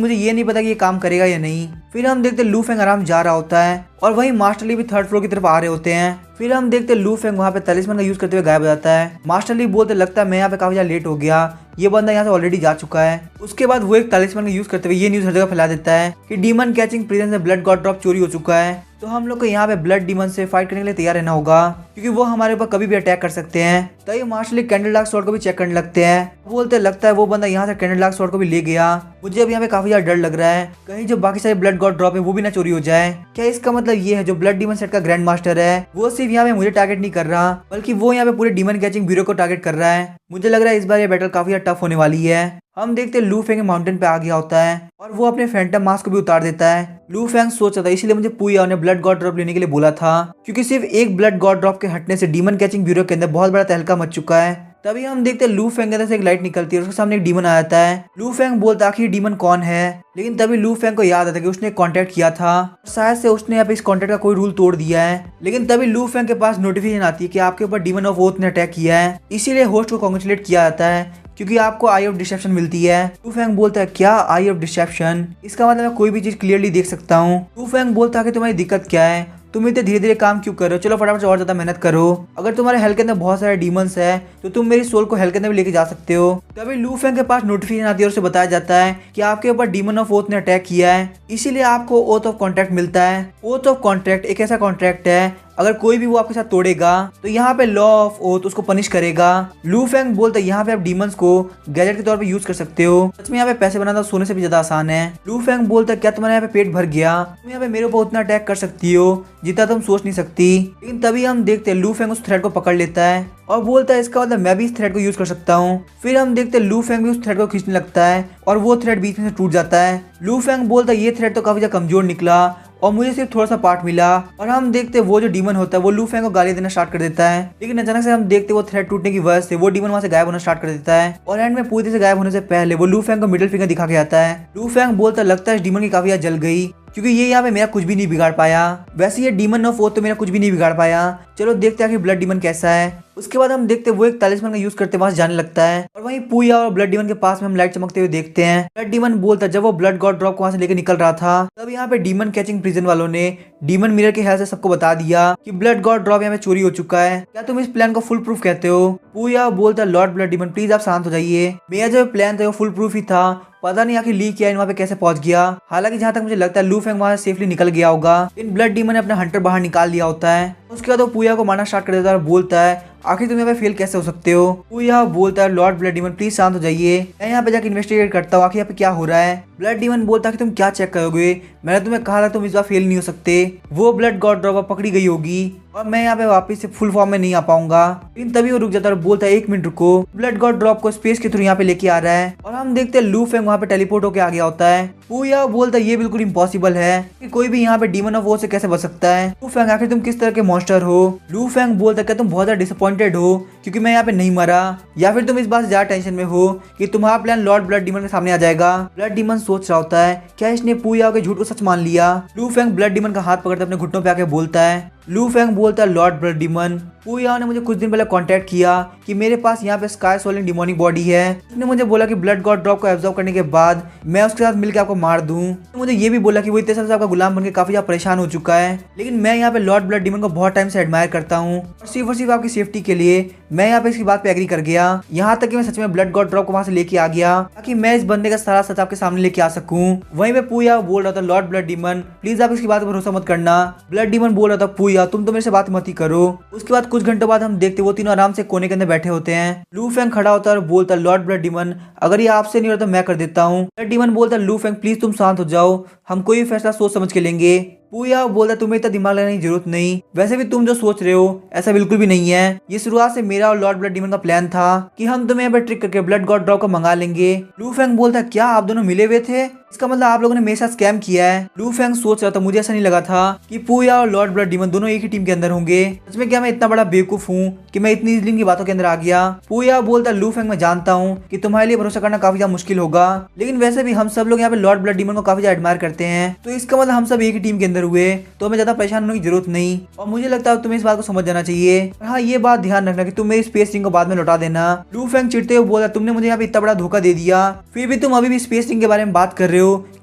मुझे ये नहीं पता कि ये काम करेगा या नहीं। फिर हम देखते लू फेंग आराम जा रहा होता है और वहीं मास्टर ली भी थर्ड फ्लोर की तरफ आ रहे होते हैं। फिर हम देखते लू फेंग वहाँ पे तलिस्मन का यूज करते हुए गायब हो जाता है। मास्टर ली बोलते लगता है मैं यहाँ पे काफी ज्यादा लेट हो गया, ये बंदा यहाँ से ऑलरेडी जा चुका है। उसके बाद वो एक तलिस्मन का यूज करते हुए ये न्यूज हर जगह फैला देता है कि डीमन कैचिंग प्रिजन से ब्लड गॉड ड्रॉप चोरी हो चुका है, तो हम लोग को यहाँ पे ब्लड डीमन से फाइट करने के लिए तैयार रहना होगा क्योंकि वो हमारे ऊपर कभी भी अटैक कर सकते हैं। तो ये मार्शल ली कैंडल डार्क स्वॉर्ड को भी चेक करने लगते हैं, बोलते लगता है वो बंदा यहाँ से कैंडल डार्क स्वॉर्ड को भी ले गया। मुझे अब यहाँ पे काफी ज्यादा डर लग रहा है कहीं जो बाकी सारे ब्लड गॉड ड्रॉप है वो भी ना चोरी हो जाए। क्या इसका मतलब ये है जो ब्लड डीमन सेट का ग्रैंड मास्टर है वो सिर्फ यहाँ पे मुझे टारगेट नहीं कर रहा बल्कि वो यहाँ पे पूरे डीमन कैचिंग ब्यूरो को टारगेट कर रहा है। मुझे लग रहा है इस बार ये बैटल काफी टफ होने वाली है। हम देखते लू फेंग माउंटेन पे आ गया होता है और वो अपने फैंटम मास्क को भी उतार देता है। लू फेंग सोच रहा था इसलिए मुझे पुया ने ब्लड गॉड ड्रॉप लेने के लिए बोला था क्योंकि सिर्फ एक ब्लड गॉड ड्रॉप के हटने से डीमन कैचिंग ब्यूरो के अंदर बहुत बड़ा तहलका मच चुका है। तभी हम देखते लू फेंग के अंदर से एक लाइट निकलती है और उसके सामने एक डीमन आ जाता है। लू फेंग बोलता आखिर डीमन कौन है, लेकिन तभी लू फेंग को याद आता है कि उसने कॉन्टेक्ट किया था, शायद से उसने यहाँ पे इस कॉन्टेक्ट का कोई रूल तोड़ दिया है। लेकिन तभी लू फेंग के पास नोटिफिकेशन आती है कि आपके ऊपर डीमन ऑफ ओथ ने अटैक किया है, इसीलिए होस्ट को कॉन्ग्रेचुलेट किया जाता है क्योंकि आपको आई ऑफ डिसेप्शन मिलती है। लू फेंग बोलता है क्या आई ऑफ डिसेप्शन, इसका मतलब मैं कोई भी चीज क्लियरली देख सकता हूँ। लू फेंग बोलता है कि तुम्हारी दिक्कत क्या है, तुम इतने धीरे धीरे काम क्यों कर रहे हो, चलो फटाफट से और ज्यादा मेहनत करो। अगर तुम्हारे हेल के अंदर बहुत सारे डीमंस है तो तुम मेरी सोल को हेल के अंदर भी लेके जा सकते हो। तभी लू फेंग के पास नोटिफिकेशन आती है और उसे बताया जाता है कि आपके ऊपर डीमन ऑफ ओथ ने अटैक किया है, इसीलिए आपको ओथ ऑफ कॉन्ट्रैक्ट मिलता है। ओथ ऑफ कॉन्ट्रैक्ट एक ऐसा कॉन्ट्रैक्ट है अगर कोई भी वो आपके साथ तोड़ेगा तो यहाँ पे लॉ ऑफ ओथ उसको पनिश करेगा। लू फेंग बोलता है यहाँ पे आप डीमंस को गैजेट के तौर पे यूज कर सकते हो, सच में यहाँ पे पैसे बनाना सोने से भी ज्यादा आसान है। लू फेंग बोलता है क्या तुम्हारे यहाँ पे पेट भर गया, तुम यहाँ पे मेरे ऊपर उतना अटैक कर सकती हो जितना तुम सोच नहीं सकती। लेकिन तभी हम देखते हैं लू फेंग उस थ्रेड को पकड़ लेता है और बोलता है इसका मतलब मैं भी इस थ्रेड को यूज कर सकता हूँ। फिर हम देखते हैं लू फेंग भी उस थ्रेड को खींचने लगता है और वो थ्रेड बीच में से टूट जाता है। लू फेंग बोलता है ये थ्रेड तो काफी ज्यादा कमजोर निकला और मुझे सिर्फ थोड़ा सा पार्ट मिला, और हम देखते वो जो डीमन होता है वो लू फेंग को गाली देना स्टार्ट कर देता है। लेकिन अचानक से हम देखते वो थ्रेड टूटने की वजह से वो डीमन वहां से गायब होना स्टार्ट कर देता है और एंड में पूरी तरह से गायब होने से पहले वो लू फेंग को मिडिल फिंगर दिखा के आता है। लू फेंग बोलता लगता है इस डीमन की काफी ज्यादा जल गई क्योंकि ये यहाँ पे मेरा कुछ भी नहीं बिगाड़ पाया, वैसे ये डीमन ऑफ ओथ तो मेरा कुछ भी नहीं बिगाड़ पाया। चलो देखते हैं कि ब्लड डीमन कैसा है। उसके बाद हम देखते वो एक तालिस्मन का यूज करते वहां जाने लगता है और वहीं पूया और ब्लड डीमन के पास में हम लाइट चमकते हुए देखते हैं। ब्लड डीमन बोलता जब वो ब्लड गॉड ड्रॉप को वहां से लेकर निकल रहा था तब यहाँ पे डीमन कैचिंग प्रिजन वालों ने डीमन मिरर के हेल्प से सबको बता दिया कि ब्लड गॉड ड्रॉप यहाँ पे चोरी हो चुका है, क्या तुम इस प्लान को फुल प्रूफ कहते हो। पूया बोलता लॉर्ड ब्लड डीमन प्लीज आप शांत हो जाइए, मेरा जो प्लान था वो फुल प्रूफ ही था, पता नहीं आखिर ली किया वहाँ पे कैसे पहुंच गया। हालांकि जहाँ तक मुझे लगता है लू फेंग वहाँ से सेफली निकल गया होगा, इन ब्लड डीमन ने अपना हंटर बाहर निकाल लिया होता है। उसके बाद वो पूया को मारना स्टार्ट कर देता है और बोलता है आखिर तुम यहाँ पे फेल कैसे हो सकते हो। पूया बोलता है लॉर्ड ब्लड डीमन प्लीज शांत हो जाइए, मैं यहाँ पे जाकर इन्वेस्टिगेट करता हूँ आखिर यहाँ पे क्या हो रहा है। ब्लड डीमन बोलता है कि तुम क्या चेक करोगे, मैंने तुम्हें कहा था तुम इस बार फेल नहीं हो सकते, वो ब्लड गॉड ड्रॉप पकड़ी गई होगी और मैं यहाँ पे वापस से फुल फॉर्म में नहीं आ पाऊंगा। लेकिन तभी वो रुक जाता है और बोलता है 1 मिनट रुको, ब्लड गॉड ड्रॉप को स्पेस के थ्रू यहाँ पे लेके आ रहा है और हम देखते हैं लू फेंग वहाँ पे टेलीपोर्ट होके आ गया होता है। पूया बोलता है ये बिल्कुल इम्पॉसिबल है कि कोई भी यहाँ पे डीमन ऑफ वॉर से कैसे बच सकता है। लू फेंग आखिर तुम किस तरह के मॉन्स्टर हो। लू फेंग बोलता है क्या तुम बहुत ज्यादा डिसअपॉइंटेड हो क्योंकि मैं यहाँ पे नहीं मरा, या फिर तुम इस बात से ज्यादा टेंशन में हो कि तुम्हारा प्लान लॉर्ड ब्लड डीमन के सामने आ जाएगा। ब्लड डीमन सोच रहा होता है क्या इसने पूया के झूठ को सच मान लिया। लू फेंग ब्लड डीमन का हाथ पकड़कर अपने घुटनों पे आके बोलता है लू फेंग बोलता है लॉर्ड ब्लड डीमन, पू याओ ने मुझे कुछ दिन पहले कांटेक्ट किया कि मेरे पास यहाँ पे स्काई सोलिंग डिमोनिक बॉडी है। उसने मुझे बोला कि ब्लड गॉड ड्रॉप को एब्जॉर्ब करने के बाद मैं उसके साथ मिलकर आपको मार दूं। तो मुझे ये भी बोला कि वो इतने साल से आपका गुलाम बनकर काफी ज्यादा परेशान हो चुका है, लेकिन मैं यहाँ पे लॉर्ड ब्लड डीमन को बहुत टाइम से एडमायर करता हूँ और सिर्फ आपकी सेफ्टी के लिए मैं यहाँ पे इसकी बात पे एग्री कर गया। यहाँ तक कि मैं सच में ब्लड गॉड ड्रॉप को वहां से लेके आ गया ताकि मैं इस बंदे का सारा सच आपके सामने लेके आ सकूं। वहीं पे पू याओ बोल रहा था लॉर्ड ब्लड डीमन प्लीज आप इसकी बात पर भरोसा मत करना। ब्लड डीमन बोल रहा था पू याओ तुम तो मेरे से बात मत ही करो। उसके बाद कुछ घंटों बाद हम देखते वो तीनों आराम से कोने के अंदर बैठे होते हैं। लू फेंग खड़ा होता है और बोलता लॉर्ड ब्लड डीमन अगर ये आपसे नहीं हो रहा तो मैं कर देता हूँ। ब्लड डीमन बोलता लू फेंग प्लीज तुम शांत हो जाओ, हम कोई फैसला सोच समझ के लेंगे। पू याओ बोलता तुम्हें इतना दिमाग लगाने की जरूरत नहीं, वैसे भी तुम जो सोच रहे हो ऐसा बिल्कुल भी नहीं है। ये शुरुआत से मेरा और लॉर्ड ब्लड डीमन का प्लान था कि हम तुम्हें यहाँ पे ट्रिक करके ब्लड गॉड ड्रॉप को मंगा लेंगे। लू फेंग बोलता क्या आप दोनों मिले हुए थे, इसका मतलब आप लोगों ने मेरे साथ स्कैम किया है। लू फेंग सोच रहा था मुझे ऐसा नहीं लगा था कि पू याओ और लॉर्ड ब्लड डीमन दोनों एक ही टीम के अंदर होंगे। सच में क्या मैं इतना बड़ा बेवकूफ हूँ कि मैं इतनी इजली की बातों के अंदर आ गया। पू याओ बोलता लू फेंग मैं जानता हूँ कि तुम्हारे लिए भरोसा करना काफी ज्यादा मुश्किल होगा, लेकिन वैसे भी हम सब लोग यहाँ पे लॉर्ड ब्लड डीमन को काफी ज्यादा एडमायर करते हैं, तो इसका मतलब हम सब एक ही टीम के अंदर हुए तो हमें ज्यादा परेशान होने की जरूरत नहीं। और मुझे लगता है तुम्हें इस बात को समझ जाना चाहिए। हाँ ये बात ध्यान रखना कि तुम मेरी स्पेस रिंग को बाद में लौटा देना। लू फेंग चिढ़ते हुए बोला तुमने मुझे यहाँ पे इतना बड़ा धोखा दे दिया, फिर भी तुम अभी भी स्पेस रिंग के बारे में बात कर रहे हो,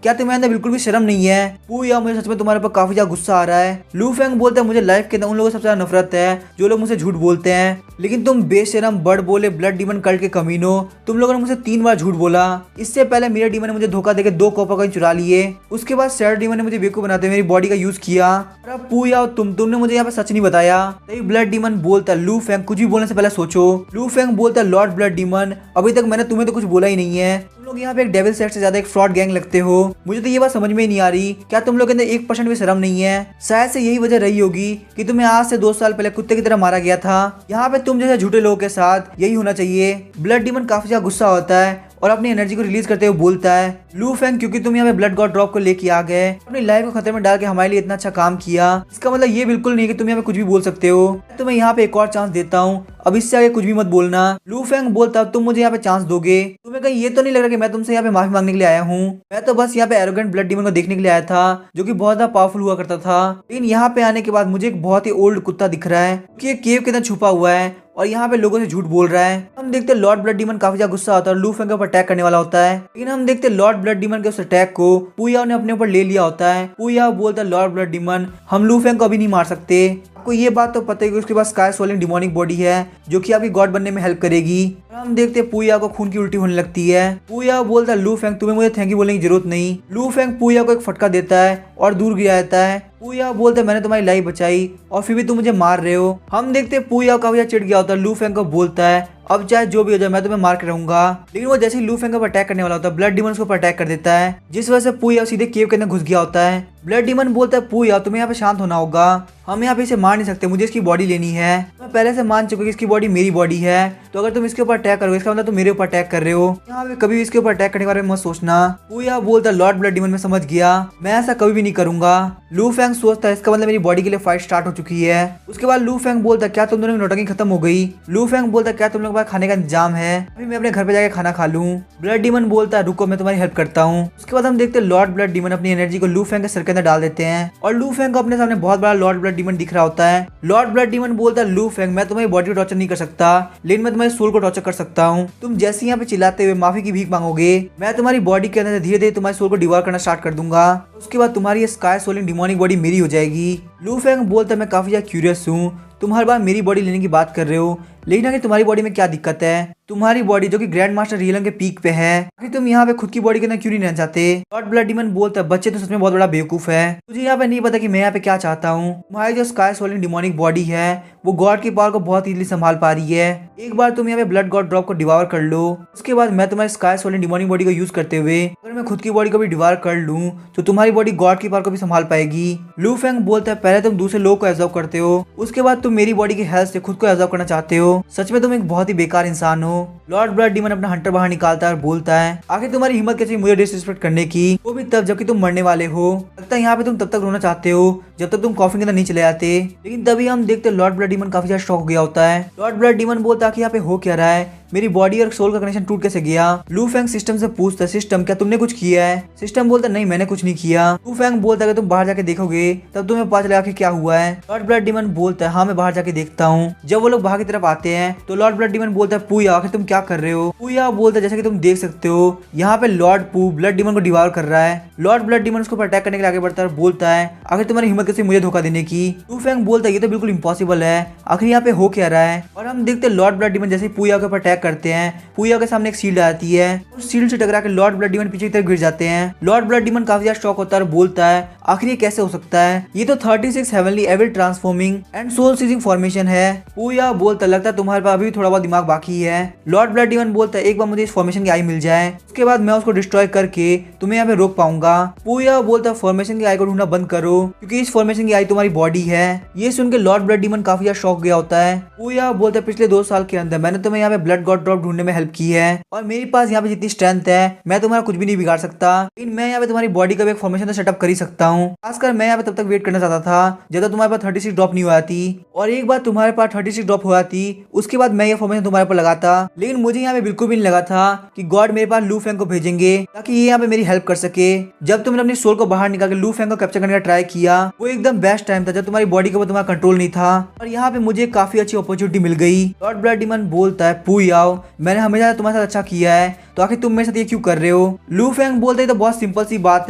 क्या तुम्हें अंदर बिल्कुल भी शर्म नहीं है। पू याओ मुझे सच में तुम्हारे ऊपर काफी ज्यादा गुस्सा आ रहा है। लू फेंग बोलता है मुझे लाइफ के अंदर उन लोगों से सबसे ज्यादा नफरत है जो लोग मुझसे झूठ बोलते हैं, लेकिन तुम बेशरम बड़ बोले ब्लड डीमन कल्ट के कमीनो, तुम लोगों ने मुझे 3 बार झूठ बोला। इससे पहले मेरे डीमन ने मुझे धोखा देकर 2 कॉपर कॉइन चुरा लिए, उसके बाद सैड डीमन ने मुझे बेवकूफ बनाते मेरी बॉडी का यूज किया। और अब पू याओ तुमने मुझे यहाँ पे सच नहीं बताया। तभी ब्लड डीमन बोलता लू फेंग कुछ भी बोलने से पहले सोचो। लू फेंग बोलता लॉर्ड ब्लड डीमन अभी तक मैंने तुम्हें तो कुछ बोला ही नहीं है, तुम लोग यहाँ पे एक डेविल सेट से ज्यादा एक फ्रॉड गैंग लगते हो। मुझे तो ये बात समझ में ही नहीं आ रही, क्या तुम लोग के अंदर 1% भी शर्म नहीं है। शायद से यही वजह रही होगी कि तुम्हें आज से 2 साल पहले कुत्ते की तरह मारा गया था। यहाँ पे तुम जैसे झूठे लोगों के साथ यही होना चाहिए। ब्लड डीमन काफी ज्यादा गुस्सा होता है और अपनी एनर्जी को रिलीज करते हुए बोलता है लू फेंग क्योंकि तुम यहाँ पे ब्लड गॉड ड्रॉप को लेके आ गए, अपनी लाइफ को खतरे में डाल के हमारे लिए इतना अच्छा काम किया, इसका मतलब ये बिल्कुल नहीं कि तुम यहाँ पे कुछ भी बोल सकते हो। तो मैं यहाँ पे एक और चांस देता हूँ, अब इससे आगे कुछ भी मत बोलना। लू फेंग बोलता तुम मुझे यहाँ पे चांस दोगे, तुम्हें कहीं ये तो नहीं लग रहा कि मैं तुमसे यहाँ पे माफी मांगने के लिए आया हूँ। मैं तो बस यहाँ पे एरोगेंट ब्लड डीमन को देखने के लिए आया था जो कि बहुत ज्यादा पावरफुल हुआ करता था, लेकिन यहाँ पे आने के बाद मुझे एक बहुत ही ओल्ड कुत्ता दिख रहा है कि एक केव के अंदर छुपा हुआ है और यहाँ पे लोगों से झूठ बोल रहा है। हम देखते हैं लॉर्ड ब्लड डीमन काफी ज्यादा गुस्सा होता है और लू फेंग के ऊपर अटैक करने वाला होता है, लेकिन हम देखते हैं लॉर्ड ब्लड डीमन के उस अटैक को पू याओ ने अपने ऊपर ले लिया होता है। पू याओ बोलता है लॉर्ड ब्लड डीमन हम लू फेंग को अभी नहीं मार सकते, आपको ये बात तो पता है कि उसके पास स्काई सोलिंग डिमोनिक बॉडी है जो कि आपकी गॉड बनने में हेल्प करेगी। हम देखते हैं पू याओ को खून की उल्टी होने लगती है। पू याओ बोलता है लू फेंग तुम्हें मुझे थैंक यू बोलने की जरूरत नहीं। लू फेंग पू याओ को एक फटका देता है और दूर गिरा देता है। पू याओ बोलते मैंने तुम्हारी लाइफ बचाई और फिर भी तुम मुझे मार रहे हो। हम देखते हैं पू याओ काफी ज्यादा चिढ़ गया होता है। लू फेंग को बोलता है अब चाहे जो भी हो जाए मैं तुम्हें मार के रहूंगा, लेकिन वो जैसे ही लू फेंग पर अटैक करने वाला होता है ब्लड डीमन उसके ऊपर अटैक कर देता है, जिस वजह से पू याओ सीधे केव के अंदर घुस गया होता है। ब्लड डीमन बोलता है पू याओ तुम्हें यहाँ पे शांत होना होगा, हम यहाँ पे इसे मार नहीं सकते, मुझे इसकी बॉडी लेनी है। मैं पहले से मान चुका कि इसकी बॉडी मेरी बॉडी है, तो अगर तुम इसके ऊपर अटैक करोगे इसका मतलब तुम मेरे ऊपर अटैक कर रहे हो। यहाँ पे कभी भी इसके ऊपर अटैक करने के बारे में मत सोचना। पू याओ बोलता है लॉर्ड ब्लड डीमन मैं समझ गया, मैं ऐसा कभी भी नहीं करूंगा। लू फेंग सोचता है इसका मतलब मेरी बॉडी के लिए फाइट स्टार्ट हो चुकी है। उसके बाद लू फेंग बोलता क्या तुम दोनों की नौटंकी खत्म हो गई। लू फेंग बोलता क्या तुम लोग के पास खाने का इंतजाम है, अभी मैं अपने घर पे जाके खाना खा लूं। ब्लड डीमन बोलता है रुको मैं तुम्हारी हेल्प करता हूँ। उसके बाद हम देखते हैं लॉर्ड ब्लड डीमन अपनी एनर्जी को लू फेंग के सर के अंदर डाल देते हैं और लू फेंग को अपने सामने बहुत बड़ा लॉर्ड ब्लड डीमन दिख रहा होता है। लॉर्ड ब्लड डीमन बोलता है लू फेंग मैं तुम्हारी बॉडी को टॉर्चर नहीं कर सकता, लेकिन मैं तुम्हारी सोल को टॉर्चर कर सकता हूँ। तुम जैसे यहाँ पे चिल्लाते हुए माफी की भीख मांगोगे मैं तुम्हारी बॉडी के अंदर धीरे धीरे तुम्हारी सोल को डिवॉर करना स्टार्ट कर दूंगा, उसके बाद तुम्हारी स्काई सोलिंग डिमोनिक बॉडी मेरी हो जाएगी। लू फेंग बोलता है मैं काफी ज्यादा क्यूरियस हूँ, तुम हर बार मेरी बॉडी लेने की बात कर रहे हो, लेकिन आगे तुम्हारी बॉडी में क्या दिक्कत है। तुम्हारी बॉडी जो कि ग्रैंड मास्टर रियलन के पीक पे है, आखिर तुम यहाँ पे खुद की बॉडी के अंदर क्यों नहीं रहना चाहते। लॉर्ड ब्लड डीमन बोलता है बच्चे तो सच में बहुत बड़ा बेवकूफ है, तुझे यहाँ पे नहीं पता कि मैं यहाँ पे क्या चाहता हूँ। तुम्हारी जो स्काई सोलिंग डिमोनिक बॉडी है वो गॉड की पावर को बहुत इजीली संभाल पा रही है। एक बार तुम यहाँ पे ब्लड गॉड ड्रॉप को डिवार कर लो, उसके बाद मैं तुम्हारी स्काई सोलिंग डिमोनिक बॉडी को यूज करते हुए अगर मैं खुद की बॉडी को भी डिवार कर लूँ तो तुम्हारी बॉडी गॉड की पावर को भी संभाल पाएगी। लू फेंग बोलता है पहले तुम दूसरे लोग को एब्जॉर्ब करते हो, उसके बाद तुम मेरी बॉडी की हेल्थ से खुद को एब्जॉर्ब करना चाहते हो, सच में तुम एक बहुत ही बेकार इंसान हो। लॉर्ड ब्लड डीमन अपना हंटर बाहर निकालता है और बोलता है आखिर तुम्हारी हिम्मत कैसे मुझे डिसरिस्पेक्ट करने की, वो भी तब जबकि तुम मरने वाले हो। लगता है यहाँ पे तुम तब तक रोना चाहते हो जब तक तुम कॉफी के अंदर नहीं चले आते, लेकिन तभी हम देखते लॉर्ड ब्लड डीमन काफी ज्यादा शॉक हो गया होता है। लॉर्ड ब्लड डीमन बोलता है कि यहाँ पे हो क्या रहा है, मेरी बॉडी और सोल का कनेक्शन टूट कैसे गया। लू फेंग सिस्टम से पूछता है सिस्टम क्या तुमने कुछ किया है। सिस्टम बोलता नहीं मैंने कुछ नहीं किया। लू फेंग बोलता है तुम बाहर जाके देखोगे तब तुम्हें पता चलेगा कि क्या हुआ है। लॉर्ड ब्लड डीमन बोलता है हाँ मैं बाहर जाके देखता हूँ। जब वो लोग बाहर की तरफ आते हैं तो लॉर्ड ब्लड डीमन बोलता है पूया आखिर तुम क्या कर रहे हो। पूया बोलता है जैसे कि तुम देख सकते हो यहाँ पे लॉर्ड पू ब्लड डीमन को डिवार कर रहा है। लॉर्ड ब्लड डीमन उसको अटैक करने के लिए आगे बढ़ता है और बोलता है आखिर तुम्हारी हिम्मत कैसे मुझे धोखा देने की। लू फेंग बोलता है ये तो बिल्कुल इम्पॉसिबल है आखिर यहाँ पे हो क्या रहा है। और हम देखते हैं लॉर्ड ब्लड डीमन जैसे पूया के ऊपर अटैक करते हैं पूया के सामने एक शील्ड आती है। उस शील्ड से टकरा के लॉर्ड ब्लड डीमन पीछे की तरफ गिर जाते हैं। लॉर्ड ब्लड डीमन काफी ज्यादा शॉक होता है और बोलता है आखिर ये कैसे हो सकता है ये तो 36 heavenly evil transforming and soul seizing formation है। पूया बोलता लगता है तुम्हारे पास अभी थोड़ा बहुत दिमाग बाकी है। लॉर्ड ब्लड डीमन बोलता है एक बार मुझे इस फॉर्मेशन की आई मिल जाए उसके बाद मैं उसको डिस्ट्रॉय करके तुम्हें यहाँ पे रोक पाऊंगा। पूया बोलता है फॉर्मेशन की आई को ढूंढना बंद करो क्योंकि इस फॉर्मेशन की आई तुम्हारी बॉडी है। ये सुन के लॉर्ड ब्लड डीमन काफी ज्यादा शॉक गया होता है। पूया बोलता है पिछले 2 साल के अंदर मैंने तुम्हें यहाँ पे ब्लड गॉड ड्रॉप ढूंढने में हेल्प की है और मेरे पास यहाँ पे जितनी स्ट्रेंथ है मैं तुम्हारा कुछ भी नहीं बिगाड़ सकता लेकिन मैं यहाँ पे तुम्हारी बॉडी का भी एक फॉर्मेशन तो सेटअप कर ही सकता हूँ। खासकर मैं यहाँ पे तब तक वेट करना चाहता था जब तक तुम्हारे पास 36 ड्रॉप नहीं हुआ थी और एक बार तुम्हारे पास 36 ड्रॉप हुआ थी उसके बाद मैं ये फॉर्मेशन तुम्हारे पर लगाता। लेकिन मुझे यहाँ पे बिल्कुल भी नहीं लगा था कि गॉड मेरे पास लू फेंग को भेजेंगे ताकि ये यहाँ पे मेरी हेल्प कर सके। जब तुमने अपनी सोल को बाहर निकाल के लू फेंग को कैप्चर करने का ट्राई किया वो एकदम बेस्ट टाइम था जब तुम्हारी बॉडी के ऊपर तुम्हारा कंट्रोल नहीं था और यहाँ पे मुझे काफी अच्छी अपॉर्चुनिटी मिल गई। लॉर्ड ब्लड डीमन बोलता है पूयाओ मैंने हमेशा तुम्हारे साथ अच्छा किया है तो आखिर तुम मेरे साथ ये क्यों कर रहे हो। लू फेंग बोलते तो बहुत सिंपल सी बात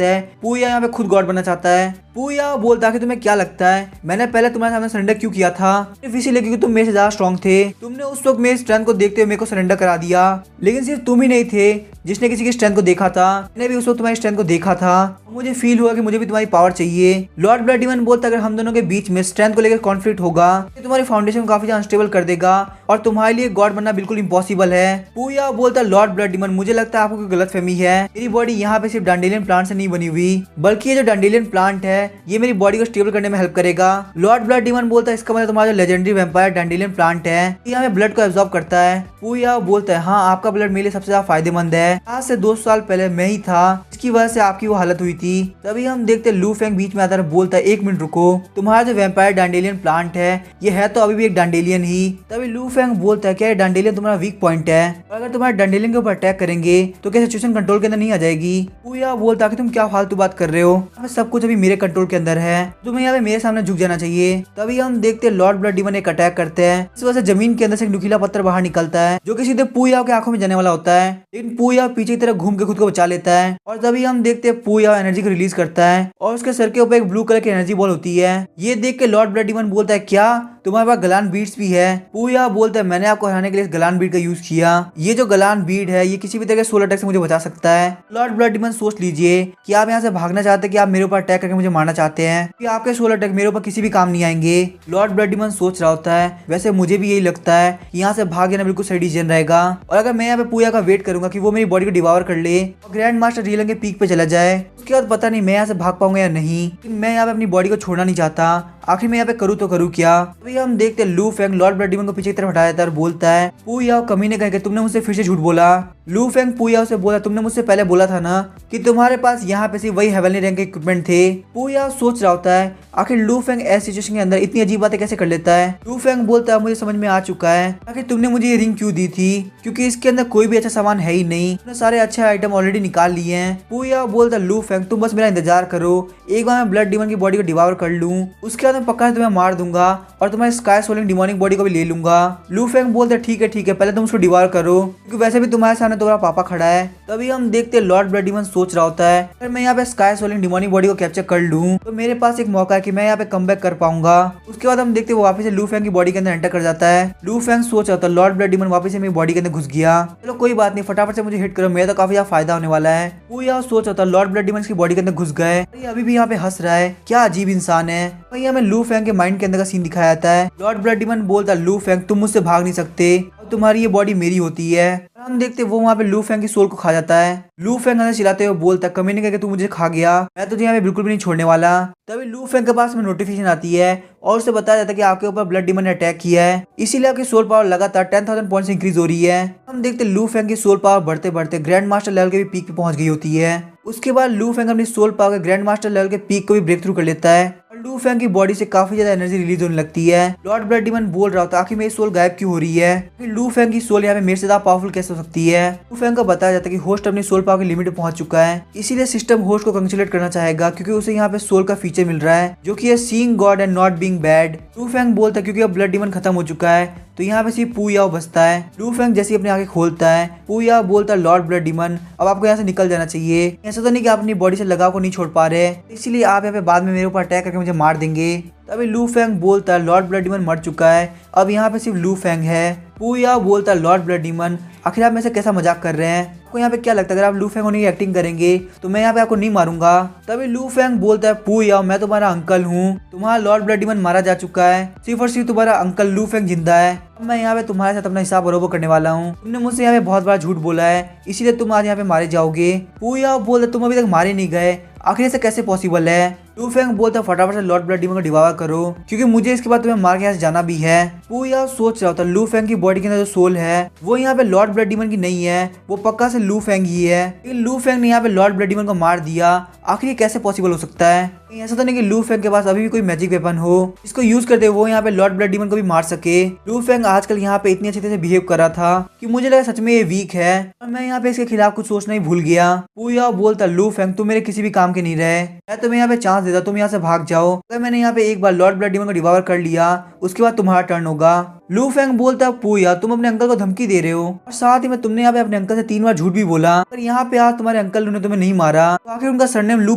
है पूया यहाँ पे खुद गॉड बनना चाहता है। पूया बोलता है कि तुम्हें क्या लगता है मैंने पहले तुम्हारे सामने सरेंडर क्यों किया था सिर्फ इसीलिए क्योंकि तुम मेरे से ज्यादा स्ट्रॉन्ग थे। तुमने उस वक्त मेरी स्ट्रेंथ को देखते हुए मेरे को सरेंडर करा दिया लेकिन सिर्फ तुम ही नहीं थे जिसने किसी की स्ट्रेंथ को देखा था। मैंने भी उस वक्त तुम्हारी स्ट्रेंथ को देखा था मुझे फील हुआ कि मुझे भी तुम्हारी पावर चाहिए। लॉर्ड ब्लड डीमन बोलता है अगर हम दोनों के बीच में स्ट्रेंथ को लेकर कॉन्फ्लिक्ट होगा तो तुम्हारी फाउंडेशन को काफी ज्यादा अनस्टेबल कर देगा और तुम्हारे लिए गॉड बनना बिल्कुल इम्पॉसिबल है। पूया बोलता है लॉर्ड ब्लड डीमन मुझे लगता है आपको कोई गलतफहमी है मेरी बॉडी यहाँ पे सिर्फ डांडेलियन प्लांट से नहीं बनी हुई बल्कि ये जो डांडेलियन प्लांट है ये मेरी बॉडी को स्टेबल करने में हेल्प करेगा। लॉर्ड ब्लड डीमन बोलता है इसका मतलब तुम्हारा जो लेजेंडरी वैम्पायर डांडेलियन प्लांट है ये हमें ब्लड को एब्जॉर्ब करता है। पूया बोलता है हाँ आपका ब्लड मेरे लिए सबसे ज्यादा फायदेमंद है आज से 2 साल पहले मैं ही था इसकी वजह से आपकी वो हालत हुई थी। तभी हम देखते लू फेंग बीच में आता है बोलता है 1 मिनट रुको तुम्हारा जो वैम्पायर डांडेलियन प्लांट है ये है तो अभी भी एक डांडेलियन ही। तभी लू फेंग बोलता है क्या डांडेलियन तुम्हारा वीक पॉइंट है और अगर तुम्हारे डांडेलियन के ऊपर अटैक करेंगे तो क्या सिचुएशन कंट्रोल के अंदर नहीं आ जाएगी। पूया बोलता है तुम क्या फालतू बात कर रहे हो सब कुछ अभी मेरे कंट्रोल के अंदर है तुम्हें यहाँ पे मेरे सामने झुक जाना चाहिए। तभी हम देखते हैं लॉर्ड ब्लड डीमन एक अटैक करते हैं इस वजह से जमीन के अंदर से एक नुकीला पत्थर बाहर निकलता है जो कि सीधे पूया के आंखों में जाने वाला होता है लेकिन पूया पीछे की तरफ घूम के खुद को बचा लेता है और तभी हम देखते हैं पूया एनर्जी को रिलीज करता है और उसके सर के ऊपर एक ब्लू कलर की एनर्जी बॉल होती है। ये देख के लॉर्ड ब्लड डीमन बोलता है क्या तुम्हारे पास गलान बीड्स भी है। पूया बोलता है मैंने आपको हराने के लिए इस गलान बीड का यूज किया ये जो गलान बीड है ये किसी भी तरह के सोल अटैक से मुझे बचा सकता है। लॉर्ड ब्लड डीमन सोच लीजिए कि आप यहाँ से भागना चाहते हैं कि आप मेरे ऊपर अटैक करके मुझे मारना चाहते हैं कि आपके सोल अटैक मेरे ऊपर किसी भी काम नहीं आएंगे। लॉर्ड ब्लड डीमन सोच रहा होता है वैसे मुझे भी यही लगता है कि यहाँ से भाग जाना बिल्कुल सही डिसीजन रहेगा और अगर मैं यहाँ पे पूया का वेट करूंगा कि वो मेरी बॉडी को डिवावर कर ले और ग्रैंड मास्टर रियलन के पीक पे चला जाए उसके बाद पता नहीं मैं यहाँ से भाग पाऊंगा या नहीं लेकिन मैं यहाँ पे अपनी बॉडी को छोड़ना नहीं चाहता आखिर मैं यहाँ पे करूँ तो करूँ क्या। अभी हम देखते हैं लू फेंग लॉर्ड ब्लड डीमन को पीछे की तरफ हटा देता है और बोलता है पूया कमीने कह के तुमने मुझसे फिर से झूठ बोला। लू फेंग पूया से बोला तुमने मुझसे पहले बोला था ना कि तुम्हारे पास यहाँ पे सिर्फ वही हेवनली रैंक के इक्विपमेंट थे। पूया सोच रहा होता है आखिर लू फेंग ऐसी सिचुएशन के अंदर इतनी अजीब बातें कैसे कर लेता है। लू फेंग बोलता है मुझे समझ में आ चुका है आखिर तुमने मुझे ये रिंग क्यों दी थी क्योंकि इसके अंदर कोई भी अच्छा सामान है ही नहीं तुमने सारे अच्छे आइटम ऑलरेडी निकाल लिए हैं। पूया बोलता है लू फेंग तुम बस मेरा इंतजार करो एक बार मैं ब्लड डीमन की बॉडी को डिवावर कर लूं उसके बाद मैं पक्का तुम्हें मार दूंगा और तुम्हारी स्काई सोलिंग डिमोनिक बॉडी को भी ले लूंगा। लू फेंग बोलते ठीक है पहले तुम उसको डिवार करो क्योंकि वैसे भी तुम्हारे सामने तुम्हारा पापा खड़ा है। तभी हम देखते हैं लॉर्ड ब्लड डीमन सोच रहा होता है अगर मैं यहाँ पे स्काई सोलिंग डिमोनिक बॉडी को कैप्चर कर लूं तो मेरे पास एक मौका है कि मैं यहाँ पे कम बैक कर पाऊंगा। उसके बाद हम देखते हैं वो वापस से लू फेंग की बॉडी के अंदर एंटर कर जाता है। लू फेंग सोच रहा होता है लॉर्ड ब्लड डीमन वापस से मेरी बॉडी के अंदर घुस गया चलो कोई बात नहीं फटाफट से मुझे हिट करो मेरा तो काफी ज्यादा फायदा होने वाला है। वो यहाँ सोच रहा था लॉर्ड ब्लड डीमन की बॉडी के अंदर घुस गए अभी भी यहाँ पे हंस रहा है क्या अजीब इंसान है। वही हमें लू फेंग के माइंड के अंदर का सीन दिखाया जाता है। लॉर्ड ब्लड डीमन बोलता लू फेंग तुम मुझसे भाग नहीं सकते और तुम्हारी ये बॉडी मेरी होती है। हम देखते वो वहाँ पे लू फेंग की सोल को खा जाता है। लू फेंग अंदर चिल्लाते हुए बोलता कमीने करके तू मुझे खा गया मैं तुझे यहाँ पे बिल्कुल भी नहीं छोड़ने वाला। तभी लू फेंग के पास में नोटिफिकेशन आती है और उसे बताया जाता है कि आपके ऊपर ब्लड डीमन ने अटैक किया है इसीलिए आपकी सोल पावर लगातार 10,000 पॉइंट से इंक्रीज हो रही है। हम देखते लू फेंग की सोल पावर बढ़ते बढ़ते ग्रैंड मास्टर लेवल के भी पीक पे पहुंच गई होती है। उसके बाद लू फेंग अपनी सोल पावर के ग्रैंड मास्टर लेवल के पीक को भी ब्रेक थ्रू कर लेता है और लू फेंग की बॉडी से काफी ज्यादा एनर्जी रिलीज होने लगती है। लॉर्ड ब्लड डीमन बोल रहा होता है आखिर मेरी सोल गायब क्यों हो रही है, फिर लू फेंग की सोल यहाँ पे मेरे से ज्यादा पावरफुल कैसे हो सकती है। लू फेंग को बताया जाता है कि होस्ट अपनी सोल पावर की लिमिट पहुंच चुका है, इसीलिए सिस्टम होस्ट को कंग्रेचुलेट करना चाहेगा क्योंकि उसे यहाँ पे सोल का फीचर मिल रहा है जो कि है seeing God and not being bad. लू फेंग बोलता है क्योंकि अब ब्लड डीमन खत्म हो चुका है तो यहाँ पे सिर्फ पू याओ बचता है। लू फेंग जैसे अपनी आंखें खोलता है पू याओ बोलता है लॉर्ड ब्लड डीमन अब आपको यहाँ से निकल जाना चाहिए। ऐसा तो नहीं कि आप अपनी बॉडी से लगाव को नहीं छोड़ पा रहे, इसीलिए आप यहाँ पे बाद में मेरे ऊपर अटैक करके मुझे मार देंगे। तभी लू फेंग बोलता है लॉर्ड ब्लड डीमन मर चुका है, अब यहाँ पे सिर्फ लू फेंग है। पू याओ बोलता है लॉर्ड ब्लड डीमन आखिर आप मेरे से कैसा मजाक कर रहे हैं, आपको यहाँ पे क्या लगता है अगर आप लू फेंग होने की एक्टिंग करेंगे तो मैं यहाँ पे आपको नहीं मारूंगा। तभी लू फेंग बोलता है पू याओ मैं तुम्हारा अंकल हूँ, तुम्हारा लॉर्ड ब्लड डीमन मारा जा चुका है, सिर्फ और सिर्फ तुम्हारा अंकल लू फेंग जिंदा है। अब मैं यहाँ पे तुम्हारे साथ अपना हिसाब बरोबर करने वाला हूँ, तुमने मुझसे यहाँ पे बहुत बड़ा झूठ बोला है इसीलिए तुम आज यहाँ पे मारे जाओगे। पू याओ बोलता तुम अभी तक मारे नहीं गए, आखिर से कैसे पॉसिबल है। लू फेंग बोलता फटाफट से लॉर्ड ब्लड डीमन को डिवावर करो क्योंकि मुझे इसके बाद तुम्हें मार के यहाँ से जाना भी है। पू याओ सोच रहा होता लू फेंग की बॉडी के अंदर जो सोल है वो यहाँ पे लॉर्ड ब्लड डीमन की नहीं है, वो पक्का से लू फेंग ही है। लेकिन लू फेंग ने यहाँ पे लॉर्ड ब्लड डीमन को मार दिया, आखिर ये कैसे पॉसिबल हो सकता है। ऐसा तो नहीं कि लू फेंग के पास अभी भी कोई मैजिक वेपन हो इसको यूज करते वो यहाँ पे लॉर्ड ब्लड डीमन को भी मार सके। लू फेंग आजकल यहाँ पे इतनी अच्छी तरह से बिहेव कर रहा था कि मुझे लगा सच में ये वीक है और मैं यहाँ पे इसके खिलाफ कुछ सोचना ही भूल गया। पू याओ बोलता लू फेंग तुम मेरे किसी भी काम के नहीं रहे, मैं तुम्हें यहाँ पे चांस देता तुम यहाँ से भाग जाओ, अगर मैंने यहाँ पे एक बार लॉर्ड ब्लड डीमन को डिवावर कर लिया उसके बाद तुम्हारा टर्न होगा। लू फेंग बोलता पू याओ तुम अपने अंकल को धमकी दे रहे हो और साथ ही में तुमने यहाँ पे अपने अंकल से 3 बार झूठ भी बोला, अगर यहाँ पे आज तुम्हारे अंकल ने तुम्हें नहीं मारा तो आखिर उनका सरनेम लू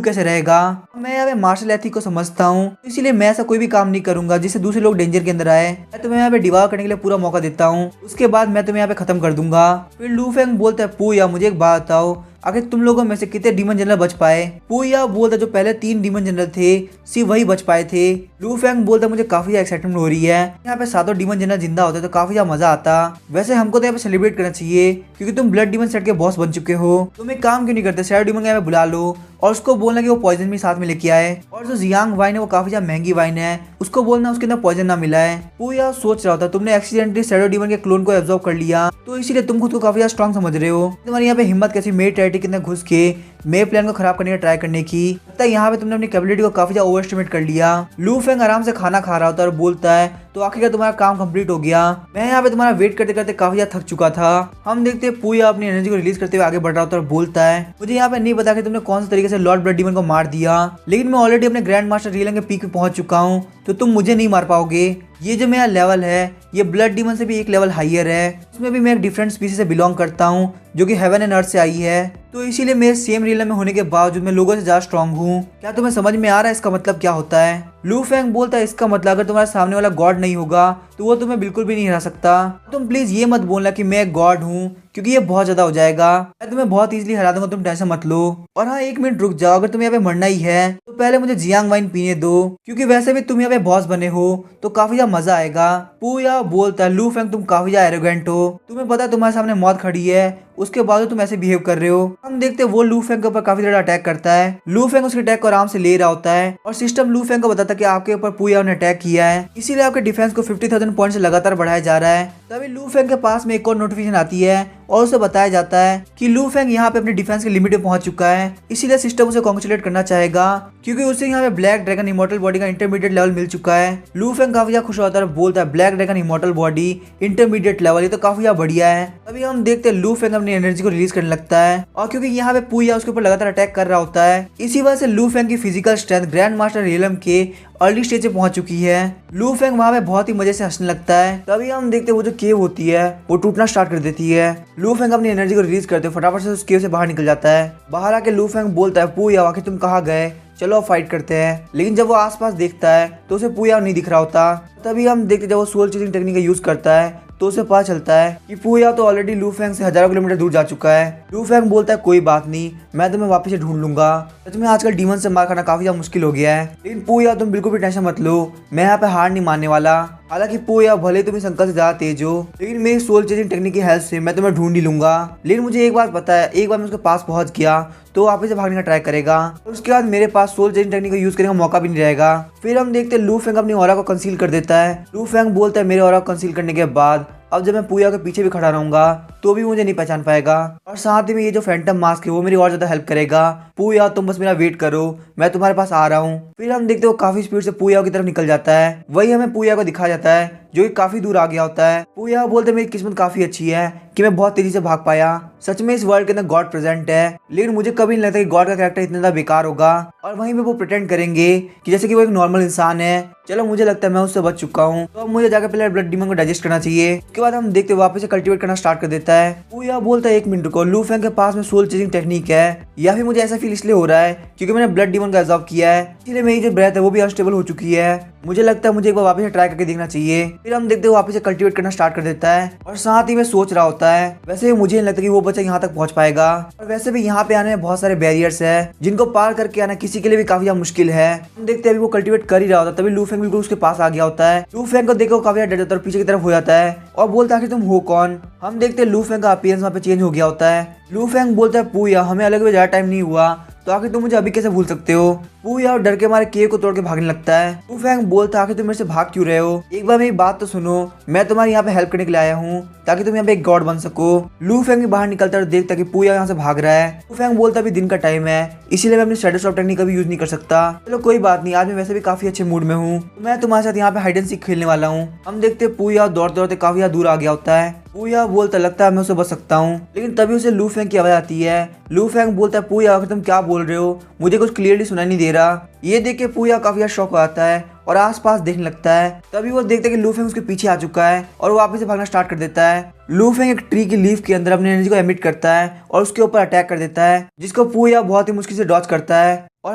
कैसे रहेगा। मैं यहाँ पे मार्शल एथिक को समझता हूँ इसीलिए मैं ऐसा कोई भी काम नहीं करूंगा जिससे दूसरे लोग डेंजर के अंदर आए। मैं तुम्हें यहाँ पे डिवावर करने के लिए पूरा मौका देता हूँ, उसके बाद मैं तुम्हें यहाँ पे खत्म कर दूंगा। फिर लू फेंग बोलता है पू याओ मुझे एक बात बताओ आखिर तुम लोगों में से कितने डीमन जनरल बच पाए। पू याओ बोलता जो पहले 3 डीमन जनरल थे सिर्फ वही बच पाए थे। लू फेंग बोलता मुझे काफी एक्साइटमेंट हो रही है, यहाँ पे 7 डीमन जनरल जिंदा होते तो काफी ज्यादा मजा आता। वैसे हमको तो यहाँ पे सेलिब्रेट करना चाहिए क्योंकि तुम ब्लड डीमन सेट के बॉस बन चुके हो, तुम एक काम क्यों नहीं करते शैडो डीमन को यहाँ पे बुला लो और उसको बोलना कि वो पॉइजन भी साथ में लेके आए, और जो जियांग वाइन है वो काफी ज्यादा महंगी वाइन है उसको बोलना उसके अंदर पॉइजन ना मिला है। पू याओ सोच रहा था तुमने एक्सीडेंटली शैडो डीमन के क्लोन को एब्जॉर्ब कर लिया तो इसीलिए तुम खुद को काफी ज्यादा स्ट्रॉन्ग समझ रहे हो, तुम्हारी यहाँ पे हिम्मत कैसी मेरे टेरिटरी के अंदर घुस के मेरे प्लान को खराब करने का ट्राई करने की, लगता है यहाँ पे तुमने अपनी कैपेबिलिटी को काफी ज्यादा ओवर एस्टिमेट कर लिया। लू फेंग आराम से खाना खा रहा होता है और बोलता है तो आखिरकार तुम्हारा काम कंप्लीट हो गया, मैं यहाँ पे तुम्हारा वेट करते करते काफी ज्यादा थक चुका था। हम देखते हैं पू याओ अपनी एनर्जी को रिलीज करते हुए आगे बढ़ रहा होता है और बोलता है मुझे यहाँ पे नहीं पता कि तुमने कौन से तरीके से लॉर्ड ब्लड डीमन को मार दिया, लेकिन मैं ऑलरेडी अपने ग्रैंड मास्टर रियलन के पीक पे पहुंच चुका हूँ तो तुम मुझे नहीं मार पाओगे। ये जो मेरा लेवल है ये ब्लड डीमन से भी एक लेवल हाइयर है, उसमें भी मैं एक डिफरेंट स्पीसीज से बिलोंग करता हूँ जो कि हेवन एंड अर्थ से आई है, तो इसीलिए मेरे सेम रियल में होने के बावजूद मैं लोगों से ज्यादा स्ट्रांग हूँ। क्या तुम्हें समझ में आ रहा है इसका मतलब क्या होता है। लू फेंग बोलता है इसका मतलब अगर तुम्हारे सामने वाला गॉड नहीं होगा तो वो तुम्हें बिल्कुल भी नहीं हरा सकता, तुम प्लीज ये मत बोलना कि मैं गॉड हूँ क्योंकि ये बहुत ज्यादा हो जाएगा, मैं तुम्हें बहुत इजीली हरा दूंगा, तुम टेंशन मत लो। और हाँ 1 मिनट रुक जाओ, अगर तुम्हें यहाँ पे मरना ही है तो पहले मुझे जियांग वाइन पीने दो क्योंकि वैसे भी तुम यहाँ पे बॉस बने हो तो काफी ज्यादा मजा आएगा। पू याओ बोलता है लू फेंग तुम काफी ज्यादा एरोगेंट हो, तुम्हें पता है तुम्हारे सामने मौत खड़ी है उसके बाद तुम ऐसे बिहेव कर रहे हो। हम देखते हैं वो लू फेंग के ऊपर काफी ज्यादा अटैक करता है, लू फेंग उसके अटैक को आराम से ले रहा होता है और सिस्टम लू फेंग को बताता है कि आपके ऊपर पू याओ ने अटैक किया है इसीलिए आपके डिफेंस को 50,000 पॉइंट से लगातार बढ़ाया जा रहा है। तभी लू फेंग के पास में एक और नोटिफिकेशन आती है और उसे बताया जाता है कि लू फेंग यहाँ पे अपने डिफेंस के लिमिट पे पहुंच चुका है, इसीलिए सिस्टम उसे कॉन्ग्रेचुलेट करना चाहेगा क्योंकि उसे यहाँ पे ब्लैक ड्रैगन इमॉर्टल बॉडी का इंटरमीडिएट लेवल मिल चुका है। लू फेंग काफी ज्यादा खुश होता है, बोलता है black dragon immortal body intermediate level, ये तो काफी ज्यादा बढ़िया है। तभी हम देखते हैं लू फेंग अपनी एनर्जी को रिलीज करने लगता है और क्योंकि यहाँ पे पू याओ उसके ऊपर लगातार अटैक कर रहा होता है इसी वजह से लू फेंग की physical strength grand master realm के अर्ली स्टेज पे पहुंच चुकी है। लू फेंग वहाँ पे बहुत ही मजे से हंसने लगता है। तभी हम देखते हैं वो जो केव होती है वो टूटना स्टार्ट कर देती है। लू फेंग अपनी एनर्जी को रिलीज करते फटाफट से उस केव से बाहर निकल जाता है। बाहर आके लू फेंग बोलता है पू याओ आखिर तुम कहाँ गए, चलो फाइट करते हैं। लेकिन जब वो आसपास देखता है तो उसे पू याओ नहीं दिख रहा होता। तभी हम देखते जब वो सोल चेजिंग टेक्निक का यूज करता है तो उसे पता चलता है कि पू याओ तो ऑलरेडी लू फेंग से हजारों किलोमीटर दूर जा चुका है। लू फेंग बोलता है कोई बात नहीं, मैं तुम्हें वापस से ढूंढ लूंगा, सच में आजकल डीमन से मार खाना काफी ज्यादा मुश्किल हो गया है। लेकिन पू याओ तुम बिल्कुल भी टेंशन मत लो, मैं यहाँ पे हार नहीं मानने वाला। हालांकि पू याओ भले तुम इस अंकल से ज्यादा तेज हो लेकिन मेरी सोल चेजिंग टेक्निक की हेल्प से मैं तुम्हें ढूंढ ही लूंगा। लेकिन मुझे एक बात पता है, एक बार मैं उसके पास पहुंच गया तो वापस से भागने का ट्राई करेगा और उसके बाद मेरे पास सोल चेजिंग टेक्निक को यूज करने का मौका भी नहीं रहेगा। फिर हम देखते हैं लू फेंग अपनी ऑरा को कंसील कर देता है। लू फेंग बोलता है मेरे ऑरा को कंसील करने के बाद अब जब मैं पूया के पीछे भी खड़ा रहूंगा तो भी मुझे नहीं पहचान पाएगा। और साथ ही में ये जो फैंटम मास्क है वो मेरी और ज्यादा हेल्प करेगा। पूया तुम बस मेरा वेट करो, मैं तुम्हारे पास आ रहा हूँ। फिर हम देखते हो काफी स्पीड से पूया की तरफ निकल जाता है। वही हमें पूया को दिखा जाता है जो कि काफी दूर आ गया होता है। पूया बोलते मेरी किस्मत काफी अच्छी है कि मैं बहुत तेजी से भाग पाया। सच में इस वर्ल्ड के अंदर गॉड प्रेजेंट है, लेकिन मुझे कभी नहीं लगता कि गॉड का कैरेक्टर इतना ज्यादा बेकार होगा। और वहीं पे वो प्रिटेंड करेंगे कि जैसे कि वो एक नॉर्मल इंसान है। चलो मुझे लगता है मैं उससे बच चुका हूँ, तो अब मुझे जाकर पहले ब्लड डीमन को डाइजेस्ट करना चाहिए। उसके बाद हम देखते वापस से कल्टीवेट करना स्टार्ट कर देता है। पूया बोलता है 1 मिनट को, लू फेंग के पास में सोल चेजिंग टेक्निक है, या फिर मुझे ऐसा फील इसलिए हो रहा है क्योंकि मैंने ब्लड डीमन का एब्जॉर्ब किया है, इसलिए मेरी जो ब्रेथ है वो भी अनस्टेबल हो चुकी है। मुझे लगता है मुझे एक बार वापस से ट्राई करके देखना चाहिए। फिर हम देखते वापस से कल्टीवेट करना स्टार्ट कर देता है और साथ ही में सोच रहा होता है वैसे मुझे नहीं लगता कि वो बच्चा यहाँ तक पहुंच पाएगा। और वैसे भी यहाँ पे आने में बहुत सारे बैरियर्स है जिनको पार करके आना किसी के लिए भी काफी मुश्किल है। हम देखते हैं अभी वो कल्टीवेट कर ही रहा होता है, तभी लू फेंग बिल्कुल उसके पास आ गया होता है। लू फेंग को देखो काफी डर जाता है और पीछे की तरफ हो जाता है और बोलता है कि तुम हो कौन। हम देखते हैं लू फेंग का अपीयरेंस वहाँ पे चेंज हो गया होता है। लू फेंग बोलता है पूया हमें अलग में ज्यादा टाइम नहीं हुआ, तो आखिर तुम मुझे अभी कैसे भूल सकते हो। पूया डर के मारे केव को तोड़ के भागने लगता है। लू फेंग बोलता है आखिर तुम मेरे से भाग क्यों रहे हो, एक बार मेरी बात तो सुनो, मैं तुम्हारे यहाँ पे हेल्प करने के लिए आया हूँ ताकि तुम यहाँ पे एक गॉड बन सको। लू फेंग बाहर निकलता है और देखता कि पूया यहाँ से भाग रहा है। लू फेंग बोलता अभी दिन का टाइम है, इसीलिए मैं अपनी शैडो स्टॉप टेक्निक कभी यूज नहीं कर सकता। चलो कोई बात नहीं, आज मैं वैसे भी काफी अच्छे मूड में हूँ, मैं तुम्हारे साथ यहाँ पे हाइड एंड सीक खेलने वाला हूँ। हम देखते पूया दौड़ते दौड़ते काफी दूर आ गया होता है। पूया बोलता लगता है मैं उसे बच सकता हूँ, लेकिन तभी उसे लू फेंग की आवाज आती है। लू फेंग बोलता है पूया आखिर तुम क्या बोल रहे हो, मुझे कुछ क्लियरली सुनाई नहीं दे रहा। ये देख के पूया काफी शॉक हो जाता है और आसपास देखने लगता है। तभी वो देखता है कि लू फेंग उसके पीछे आ चुका है और वो वापस से भागना स्टार्ट कर देता है। लू फेंग एक ट्री की लीफ के अंदर अपनी एनर्जी को एमिट करता है और उसके ऊपर अटैक कर देता है, जिसको पूया बहुत ही मुश्किल से डॉज करता है। और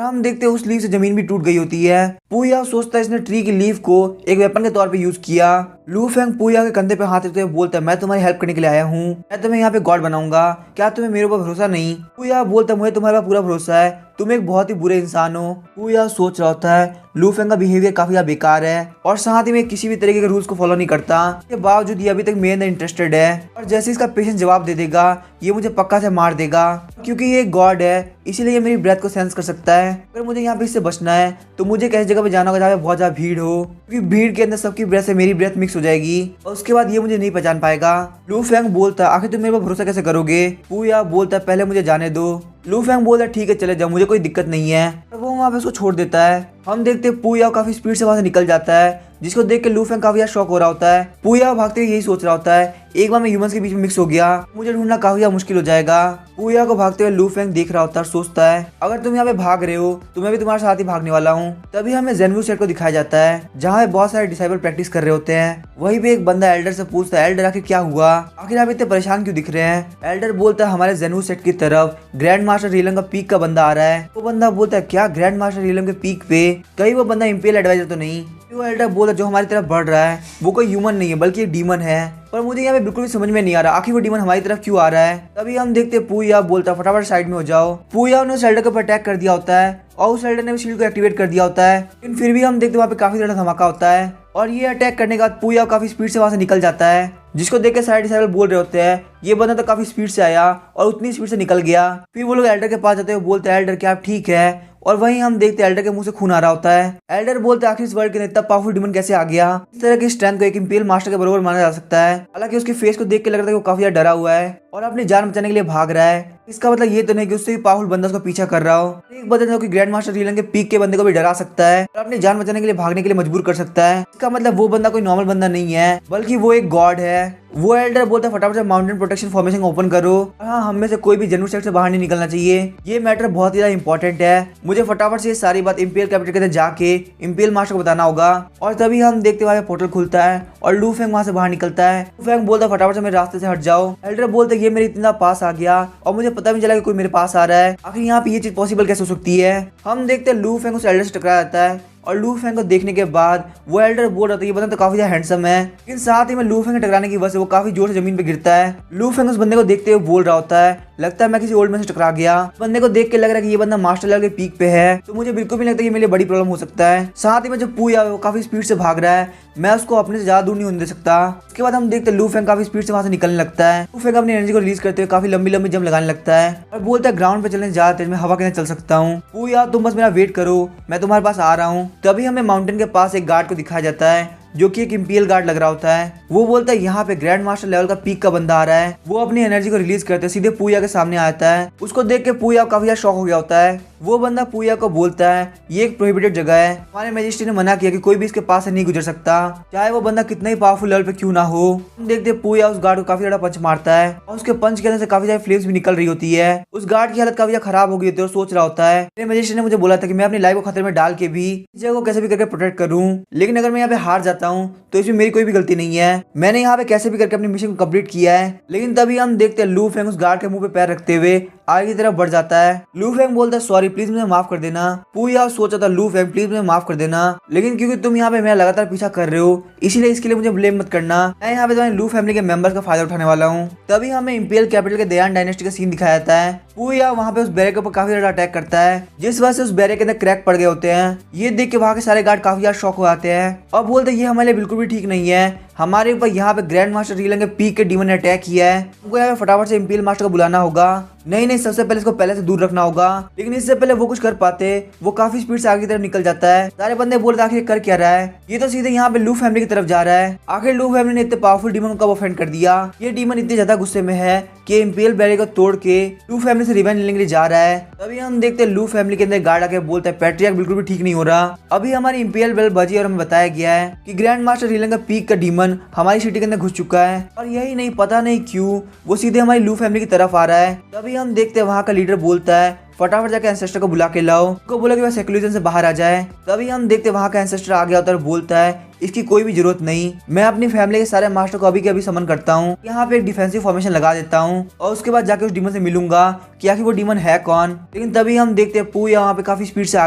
हम देखते हैं उस लीफ से जमीन भी टूट गई होती है। पूया सोचता है इसने ट्री की लीफ को एक वेपन के तौर पे यूज किया। लू फेंग पूया के कंधे पे हाथ रखते हुए बोलता है मैं तुम्हारी हेल्प करने के लिए आया हूँ, मैं तुम्हें यहाँ पे गॉड बनाऊंगा, क्या तुम्हें मेरे ऊपर भरोसा नहीं। पूया बोलता है मुझे तुम्हारे पास पूरा भरोसा है, तुम एक बहुत ही बुरे इंसान हो। पूया सोच रहा होता है लू फेंग का बिहेवियर काफी बेकार है और साथ ही में किसी भी तरीके के रूल्स को फॉलो नहीं करता, के बावजूद ये अभी तक मेरे अंदर इंटरेस्टेड है। और जैसे इसका पेशेंट जवाब दे देगा ये मुझे पक्का से मार देगा, क्योंकि ये गॉड है इसीलिए ये मेरी ब्रेथ को सेंस कर सकता है। अगर मुझे यहाँ पे इससे बचना है तो मुझे कैसी जगह पे जाना होगा जहाँ पे बहुत ज्यादा भीड़ हो, क्योंकि भीड़ के अंदर सबकी ब्रेथ से मेरी ब्रेथ मिक्स हो जाएगी और उसके बाद ये मुझे नहीं पहचान पाएगा। लू फेंग बोलता है आखिर तुम मेरे पर भरोसा कैसे करोगे। पूया बोलता है पहले मुझे जाने दो। लू फेंग बोलता है ठीक है चले जाओ, मुझे कोई दिक्कत नहीं है। और वो वहाँ पे उसको छोड़ देता है। हम देखते हैं पूया काफी स्पीड से वहां से निकल जाता है, जिसको देख के लू फेंग काफी शॉक हो रहा होता है। पूया भागते हुए यही सोच रहा होता है एक बार मैं ह्यूमंस के बीच में मिक्स हो गया मुझे ढूंढना काफी मुश्किल हो जाएगा। पूया को भागते हुए लू फेंग देख रहा होता है और सोचता है अगर तुम यहाँ पे भाग रहे हो तो मैं भी तुम्हारे साथ ही भागने वाला हूँ। तभी हमें जेनवू सेट को दिखाया जाता है जहाँ बहुत सारे डिसाइबल प्रैक्टिस कर रहे होते हैं। वहीं पे एक बंदा एल्डर से पूछता है एल्डर आखिर क्या हुआ, आखिर आप इतने परेशान क्यों दिख रहे हैं। एल्डर बोलता है हमारे जेनवू सेट की तरफ ग्रैंड मास्टर रीलम का पीक का बंदा आ रहा है। वो बंदा बोलता है क्या ग्रैंड मास्टर रीलम के पीक पे, कहीं वो बंदा इंपीरियल एडवाइजर तो नहीं। वो एल्डर बोलता जो हमारी तरफ बढ़ रहा है वो कोई ह्यूमन नहीं है बल्कि एक डीमन है, पर मुझे यहाँ पे बिल्कुल भी समझ में नहीं आ रहा आखिर वो डीमन हमारी तरफ क्यों आ रहा है। तभी हम देखते हैं पूया बोलता फटाफट साइड में हो जाओ। पूया ने उस एल्डर के ऊपर अटैक कर दिया होता है और उस एल्डर ने भी शील्ड को एक्टिवेट कर दिया होता है, लेकिन फिर भी हम देखते वहाँ पे काफी ज्यादा धमाका होता है और ये अटैक करने के बाद पूया काफी स्पीड से वहां से निकल जाता है, जिसको देख के सारे डिसाइबल बोल रहे होते हैं ये बंदा तो काफी स्पीड से आया और उतनी स्पीड से निकल गया। फिर वो लोग एल्डर के पास जाते हैं, बोलते हैं एल्डर क्या आप ठीक है, और वहीं हम देखते हैं एल्डर के मुंह से खून आ रहा होता है। एल्डर बोलते हैं आखिर इस वर्ल्ड के अंदर इतना पावरफुल डीमन कैसे आ गया, इस तरह की स्ट्रेंथ को एक इंपीरियल मास्टर के बराबर माना जा सकता है। हालांकि उसके फेस को देख के लग रहा था कि वो काफी डरा हुआ है और अपनी जान बचाने के लिए भाग रहा है। इसका मतलब ये तो नहीं कि उससे भी पावरफुल बंदा उसका पीछा कर रहा हो। एक बंदा जो कि ग्रैंड मास्टर रीलन के पीक के बंदे को भी डरा सकता है और अपनी जान बचाने के लिए भागने के लिए मजबूर कर सकता है। इसका मतलब वो बंदा कोई नॉर्मल बंदा नहीं है बल्कि वो एक गॉड है। वो एल्डर बोलता है फटाफट से माउंटेन प्रोटेक्शन फॉर्मेशन ओपन करो। हाँ, हम में से कोई भी जेनवू सेट से बाहर नहीं निकलना चाहिए, ये मैटर बहुत ही ज्यादा इंपॉर्टेंट है। मुझे फटाफट से ये सारी बात इंपीरियल कैपिटल के अंदर जाके इंपीरियल मास्टर को बताना होगा। और तभी हम देखते वहाँ पोर्टल खुलता है और लू फेंग वहाँ से बाहर निकलता है। लू फेंग बोलता है फटाफट से मेरे रास्ते से हट जाओ। एल्डर बोलते ये मेरे इतना पास आ गया और मुझे पता भी चला कि कोई मेरे पास आ रहा है, आखिर यहाँ पे ये चीज पॉसिबल कैसे हो सकती है। हम देखते हैं लू फेंग उस एल्डर से टकरा जाता है और लू फेंग को देखने के बाद वो एल्डर बोल रहा था ये बंदा तो काफी ज्यादा हैंडसम है, लेकिन साथ ही में लू फेंग के टकराने की वजह से वो काफी जोर से जमीन पे गिरता है। लू फेंग उस बंदे को देखते हुए बोल रहा होता है लगता है मैं किसी ओल्ड मैन से टकरा गया। बंदे को देख के लग रहा है कि ये बंदा मास्टर लेवल के पीक पे है, तो मुझे बिल्कुल भी लगता है कि मेरे लिए बड़ी प्रॉब्लम हो सकता है। साथ ही में जो पूया वो काफी स्पीड से भाग रहा है, मैं उसको अपने से ज्यादा दूर नहीं होने दे सकता। उसके बाद हम देखते हैं लू फेंग काफी स्पीड से वहां से निकलने लगता है। लू फेंग अपनी एनर्जी को रिलीज करते हुए काफी लंबी लंबी जंप लगाने लगता है और बोलता है ग्राउंड पे चलने ज्यादा तेज में हवा के अंदर चल सकता हूँ। पूया तुम बस मेरा वेट करो, मैं तुम्हारे पास आ रहा हूँ। तभी हमें माउंटेन के पास एक गार्ड को दिखाया जाता है जो कि एक इंपीरियल गार्ड लग रहा होता है। वो बोलता है यहाँ पे ग्रैंड मास्टर लेवल का पीक का बंदा आ रहा है। वो अपनी एनर्जी को रिलीज करते सीधे पूजा के सामने आता है। उसको देख के पूजा काफी ज्यादा शॉक हो गया होता है। वो बंदा पूजा को बोलता है ये एक प्रोहिबिटेड जगह है, हमारे मैजिस्ट्रेट ने मना किया कि कोई भी इसके पास से नहीं गुजर सकता, चाहे वो बंदा कितना ही पावरफुल लेवल पे क्यों ना हो। हम देखते पूजा उस गार्ड को काफी ज्यादा पंच मारता है और उसके पंच के अंदर से काफी ज्यादा फ्लेम्स भी निकल रही होती है। उस गार्ड की हालत काफी ज्यादा खराब हो गई होती है और सोच रहा होता है मेरे मैजिस्ट्रेट ने मुझे बोला था कि मैं अपनी लाइफ को खतरे में डाल के भी इस जगह को कैसे भी करके प्रोटेक्ट करूं, लेकिन अगर मैं यहाँ पे हार जाता हूँ तो इसमें मेरी कोई भी गलती नहीं है। मैंने यहाँ पे कैसे भी करके अपनी मिशन को कंप्लीट किया है। लेकिन तभी हम देखते हैं लू फेंग उस गार्ड के मुंह पे पैर रखते हुए आगे की तरफ बढ़ जाता है। लू फेंग बोलता है सॉरी प्लीज मुझे माफ कर देना। पूजा सोचा था लू फेंग प्लीज मुझे माफ कर देना, लेकिन क्योंकि तुम यहाँ पे मेरा लगातार पीछा कर रहे हो इसीलिए इसके लिए मुझे ब्लेम मत करना। मैं यहाँ पे तुम्हारे लू फैमिली के मेंबर्स का फायदा उठाने वाला हूँ। तभी हमें इंपीरियल कैपिटल के दयान डायनेस्टी का सीन दिखाया जाता है। पूजा वहाँ पे उस बैरियर के ऊपर काफी ज्यादा अटैक करता है जिस वजह से उस बैरियर के अंदर क्रैक पड़ गए होते हैं। ये देख के वहाँ के सारे गार्ड काफी ज्यादा शॉक हो जाते हैं और बोलते ये हमारे लिए बिल्कुल भी ठीक नहीं है। हमारे ऊपर यहाँ पे ग्रैंड मास्टर रीलंग के पीक के डीमन ने अटैक किया है, हमको यहाँ पे फटाफट से इंपीरियल मास्टर को बुलाना होगा। नहीं सबसे पहले इसको पहले से दूर रखना होगा। लेकिन इससे पहले वो कुछ कर पाते वो काफी स्पीड से आगे की तरफ निकल जाता है। सारे बंदे बोलते आखिर कर क्या रहा है, ये तो सीधे यहाँ पे लू फैमिली की तरफ जा रहा है। आखिर लू फैमिली ने इतने पावरफुल डीमन को ऑफेंड कर दिया। ये डीमन इतने ज्यादा गुस्से में है कि इंपीरियल बैरियर को तोड़ के लू फैमिली से रिवेंज लेने के लिए जा रहा है। तभी हम देखते हैं लू फैमिली के अंदर गार्ड आके बोलता है पैट्रियार्क बिल्कुल भी ठीक नहीं हो रहा। अभी हमारी इंपीरियल बेल बजी और हमें बताया गया है कि ग्रैंड मास्टर रीलंग का पीक का डीमन हमारी सिटी के अंदर घुस चुका है और यही नहीं पता नहीं क्यों वो सीधे हमारी लू फैमिली की तरफ आ रहा है। तभी हम देखते हैं वहाँ का लीडर बोलता है फटाफट जाके एंसेस्टर को बुला के लाओ, उसको बोला कि वह सेक्युलरिज्म से बाहर आ जाए। तभी हम देखते वहाँ का एंसेस्टर आ गया होता है और बोलता है इसकी कोई भी जरूरत नहीं, मैं अपनी फैमिली के सारे मास्टर को अभी के अभी समन करता हूँ, यहाँ पे एक डिफेंसिव फॉर्मेशन लगा देता हूँ और उसके बाद जाके उस डीमन से मिलूंगा कि आखिर वो डीमन है कौन। लेकिन तभी हम देखते हैं पूजा वहाँ पे काफी स्पीड से आ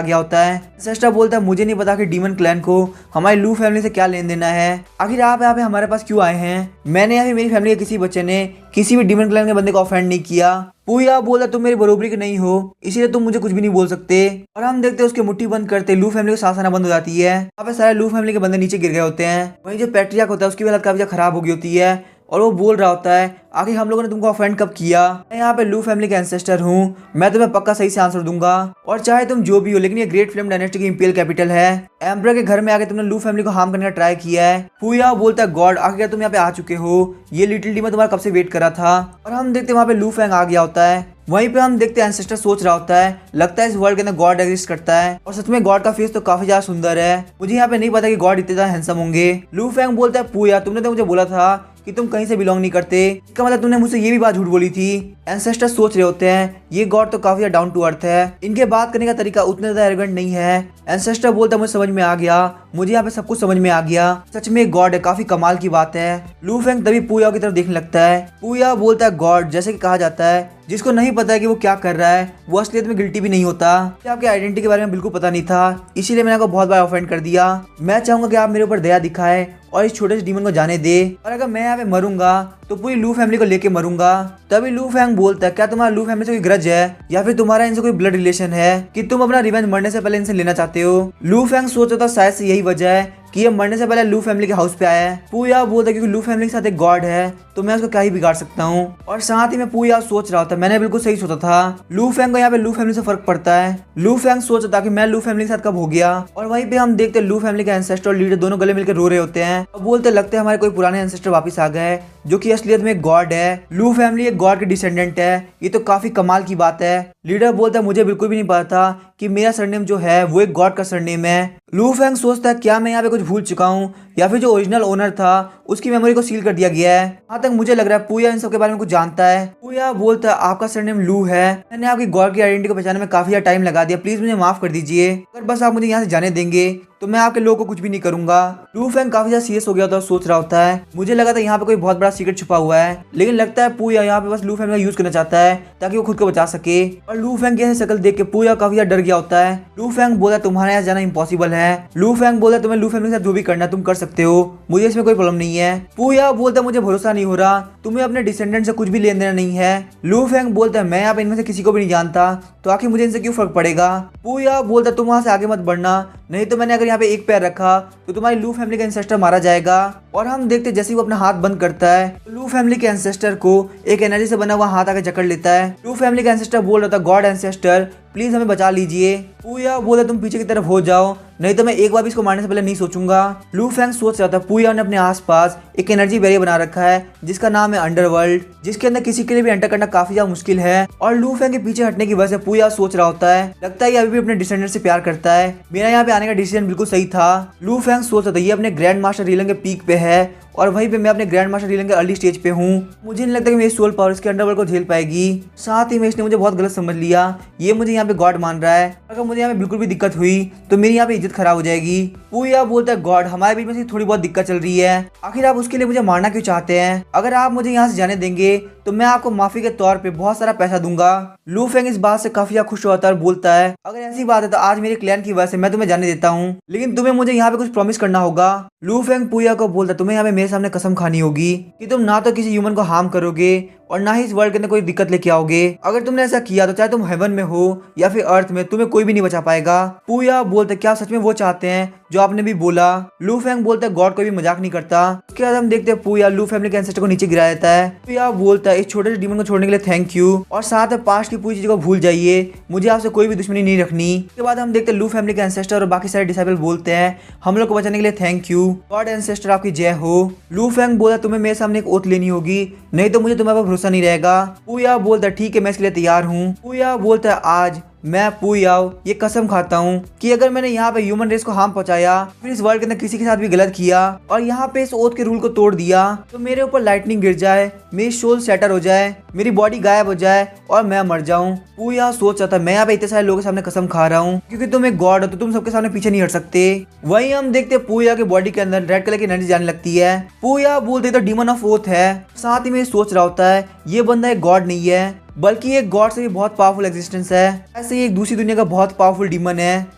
गया होता है। एंसेस्टर बोलता है मुझे नहीं पता कि डीमन क्लैन को हमारी लू फैमिली से क्या लेन देना है, आखिर आप यहाँ पे हमारे पास क्यों आए हैं। मैंने यहाँ पे मेरी फैमिली के किसी बच्चे ने किसी भी डीमन क्लैन के बंदे को ऑफेंड नहीं किया। पूजा बोलता तुम मेरी बरोबरी के नहीं हो इसीलिए तुम मुझे कुछ भी नहीं बोल सकते। और हम देखते हैं उसके मुट्ठी बंद करते लू फैमिली को सांस आना बंद हो जाती है। यहाँ पे सारे लू फैमिली के बंदे नीचे गिर गए होते हैं। वहीं जो पैट्रियार्क होता है उसकी हालत काफी खराब हो गई होती है और वो बोल रहा होता है आखिर हम लोगों ने तुमको ऑफेंड कब किया। मैं यहाँ पे लू फैमिली के एंसेस्टर हूँ, मैं तुम्हें पक्का सही से आंसर दूंगा और चाहे तुम जो भी हो, लेकिन ये ग्रेट फ्लेम डायनेस्टी की इंपीरियल कैपिटल है। एम्परर के घर में आके तुमने लू फैमिली को हार्म करने का ट्राई किया है। पूजा बोलता है गॉड आखिर तुम यहाँ पे आ चुके हो, ये लिटिल डीमन तुम्हारा कब से वेट करा था। और हम देखते वहाँ पे लू फैंग आ गया होता है। वहीं पे हम देखते हैं एंसेस्टर सोच रहा होता है लगता है इस वर्ल्ड के अंदर गॉड एग्जिस्ट करता है और सच में गॉड का फेस तो काफी ज्यादा सुंदर है। मुझे यहाँ पे नहीं पता कि गॉड इतने ज्यादा हैंडसम होंगे। लू फैंग बोलता है पूजा तुमने तो मुझे बोला था कि तुम कहीं से बिलोंग नहीं करते, इसका मतलब तुमने मुझसे ये भी बात झूठ बोली थी। एंसेस्टर सोच रहे होते हैं ये गॉड तो काफी डाउन टू अर्थ है, इनके बात करने का तरीका उतना ज्यादा एरोगेंट नहीं है। एंसेस्टर बोलता है मुझे समझ में आ गया, मुझे यहाँ पे सब कुछ समझ में आ गया, सच में गॉड है, काफी कमाल की बात है। लू फैंग तभी पूजा की तरफ देखने लगता है। पूजा बोलता है गॉड जैसे कि कहा जाता है जिसको नहीं पता है कि वो क्या कर रहा है वो असलियत में गिल्टी भी नहीं होता। आपके आइडेंटिटी के बारे में बिल्कुल पता नहीं था इसीलिए मैंने आपको बहुत बार ऑफेंड कर दिया। मैं चाहूंगा कि आप मेरे ऊपर दया दिखाए और इस छोटे से डीमन को जाने दे, और अगर मैं यहाँ पे मरूंगा तो पूरी लू फैमिली को लेके मरूंगा। तभी लू फैंग बोलता है क्या तुम्हारा लू फैमिली से कोई ग्रज है या फिर तुम्हारा इनसे कोई ब्लड रिलेशन है कि तुम अपना रिवेंज मरने से पहले इनसे लेना चाहते हो। लू फैंग सोच रहा था शायद से यही वजह है कि ये मरने से पहले लू फैमिली के हाउस पे आया है। पूजा बोलता है क्योंकि लू फैमिली के साथ एक गॉड है तो मैं उसको क्या ही बिगाड़ सकता हूँ। और साथ ही मैं पूजा सोच रहा था मैंने बिल्कुल सही सोचा था, लू फैंग को यहाँ पे लू फैमिली से फर्क पड़ता है। लू फैंग सोच रहा था कि मैं लू फैमिली के साथ कब हो गया। और वहीं पे हम देखते लू फैमिली के एंसेस्टर और लीडर दोनों गले मिलकर रो रहे होते हैं और बोलते लगते हैं हमारे कोई पुराने एंसेस्टर वापस आ गए जो कि असलियत में एक गॉड है। लू फैमिली एक गॉड के डिसेंडेंट है, ये तो काफी कमाल की बात है। लीडर बोलता है मुझे बिल्कुल भी नहीं पता था कि मेरा सरनेम जो है वो एक गॉड का सरनेम है। लू फैंग सोचता है क्या मैं यहाँ पे कुछ भूल चुका हूँ या फिर जो ओरिजिनल ओनर था उसकी मेमोरी को सील कर दिया गया है। यहाँ तक मुझे लग रहा है पूजा इन सब के बारे में कुछ जानता है। पूजा बोलता है आपका सरनेम लू है, मैंने आपकी गॉड की आइडेंटिटी को पहचानने में काफी ज्यादा टाइम लगा दिया, प्लीज मुझे माफ कर दीजिए, अगर बस आप मुझे यहाँ से जाने देंगे तो मैं आपके लोगों को कुछ भी नहीं करूंगा। लू फैंग काफी ज्यादा सीरियस हो गया था और सोच रहा होता है मुझे लगा था यहाँ पे कोई बहुत बड़ा सीक्रेट छुपा हुआ है, लेकिन लगता है पूजा यहाँ पे बस लू फैंग का यूज करना चाहता है ताकि वो खुद को बचा सके। और लू फैंग की शक्ल देख के पूजा काफी ज्यादा डर गया होता है। लू फैंग बोला तुम्हारे यहाँ जाना इम्पॉसिबल है। लू फैंग बोला तुम्हें लू फैमिली के साथ जो भी करना तुम कर सकते हो, मुझे इसमें कोई प्रॉब्लम नहीं है। पूजा बोलता मुझे भरोसा नहीं हो रहा, तुम्हें अपने डिसेंडेंट से कुछ भी लेन देना नहीं है। लू फैंग बोलता है मैं यहाँ पे इनमें से किसी को भी नहीं जानता तो आखिर मुझे इनसे क्यों फर्क पड़ेगा। पूजा बोलता तुम वहाँ से आगे मत बढ़ना, नहीं तो मैंने अगर यहाँ पे एक पैर रखा तो तुम्हारी लू फैमिली का एंसेस्टर मारा जाएगा। और हम देखते जैसे ही वो अपना हाथ बंद करता है तो लू फैमिली के एंसेस्टर को एक एनर्जी से बना हुआ हाथ आके जकड़ लेता है। लू फैमिली का एंसेस्टर बोल रहा था, गॉड एंसेस्टर प्लीज हमें बचा लीजिए। पूया बोला तुम पीछे की तरफ हो जाओ, नहीं तो मैं एक बार भी इसको मारने से पहले नहीं सोचूंगा। लू फैंग सोच रहा था पूया ने अपने आसपास एक एनर्जी बैरियर बना रखा है जिसका नाम है अंडरवर्ल्ड, जिसके अंदर किसी के लिए भी एंटर करना काफी ज्यादा मुश्किल है। और लू फैंग के पीछे हटने की वजह से पूया सोच रहा होता है, लगता है ये अभी भी अपने डिसेंडेंट से प्यार करता है, मेरा यहाँ पे आने का डिसीजन बिल्कुल सही था। लू फैंग सोच रहा था ये अपने ग्रैंड मास्टर रीलन के पीक पे है और वहीं पे मैं अपने ग्रैंड मास्टर रीलन के अर्ली स्टेज पे हूँ। मुझे नहीं लगता कि मेरी सोल पावर इसके अंडरवर्ल्ड को झेल पाएगी। साथ ही में इसने मुझे बहुत गलत समझ लिया, ये मुझे यहाँ पे गॉड मान रहा है। अगर मुझे यहाँ पे बिल्कुल भी दिक्कत हुई तो मेरी यहाँ पे इज्जत खराब हो जाएगी। पूया बोलता है गॉड हमारे बीच में से थोड़ी बहुत दिक्कत चल रही है, आखिर आप उसके लिए मुझे मारना क्यों चाहते हैं? अगर आप मुझे यहाँ से जाने देंगे तो मैं आपको माफी के तौर पे बहुत सारा पैसा दूंगा। लू फेंग इस बात से काफी खुश होता है और बोलता है अगर ऐसी बात है तो आज मेरे क्लैन की वजह से मैं तुम्हें जाने देता हूँ, लेकिन तुम्हें मुझे यहाँ पे कुछ प्रॉमिस करना होगा। लू फेंग पूया को बोलता है तुम्हें यहाँ पे मेरे सामने कसम खानी होगी कि तुम ना तो किसी ह्यूमन को हार्म करोगे और ना ही इस वर्ल्ड के अंदर कोई दिक्कत लेके आओगे। अगर तुमने ऐसा किया तो चाहे तुम हेवन में हो या फिर अर्थ में, तुम्हें कोई भी नहीं बचा पाएगा। पूया बोलते क्या सच में वो चाहते हैं जो आपने भी बोला? लू फेंग बोलता है गॉड कोई भी मजाक नहीं करता। उसके बाद हम देखते हैं पूया लू फैमिली के एंसेस्टर को नीचे गिरा देता है। पूया बोलता है इस छोटे से डीमन को छोड़ने के लिए थैंक यू और साथ में पास्ट की पूरी चीजों को भूल जाइए, मुझे आपसे कोई भी दुश्मनी नहीं रखनी। उसके बाद हम देखते हैं लू फैमिली के एंसेस्टर और बाकी सारे डिसाइबल बोलते हैं हम लोग को बचाने के लिए थैंक यू, गॉड एंसेस्टर आपकी जय हो। लू फेंग बोला तुम्हें मेरे सामने एक ओथ लेनी होगी, नहीं तो मुझे तुम्हारे पर भरोसा नहीं रहेगा। पूया बोलता है ठीक है मैं इसके लिए तैयार हूँ। पूया बोलता है आज मैं पूयाओ ये कसम खाता हूँ कि अगर मैंने यहाँ पे ह्यूमन रेस को हार्म पहुंचाया, फिर इस वर्ल्ड के अंदर किसी के साथ भी गलत किया और यहाँ पे इस ओथ के रूल को तोड़ दिया तो मेरे ऊपर लाइटनिंग गिर जाए, मेरी सोल शैटर हो जाए, मेरी बॉडी गायब हो जाए और मैं मर जाऊं। पूया सोच रहा था मैं यहाँ पे इतने सारे लोगों के सामने कसम खा रहा हूँ क्योंकि तुम एक गॉड हो तो तुम सबके सामने पीछे नहीं हट सकते। वहीं हम देखते पूया के बॉडी के अंदर रेड कलर की एनर्जी जाने लगती है। पूया बोलते तो डीमन ऑफ ओथ है, साथ ही में सोच रहा होता है ये बंदा एक गॉड नहीं है बल्कि एक गॉड से भी बहुत पावरफुल एग्जिस्टेंस है। ऐसे ही एक दूसरी दुनिया का बहुत पावरफुल डीमन है,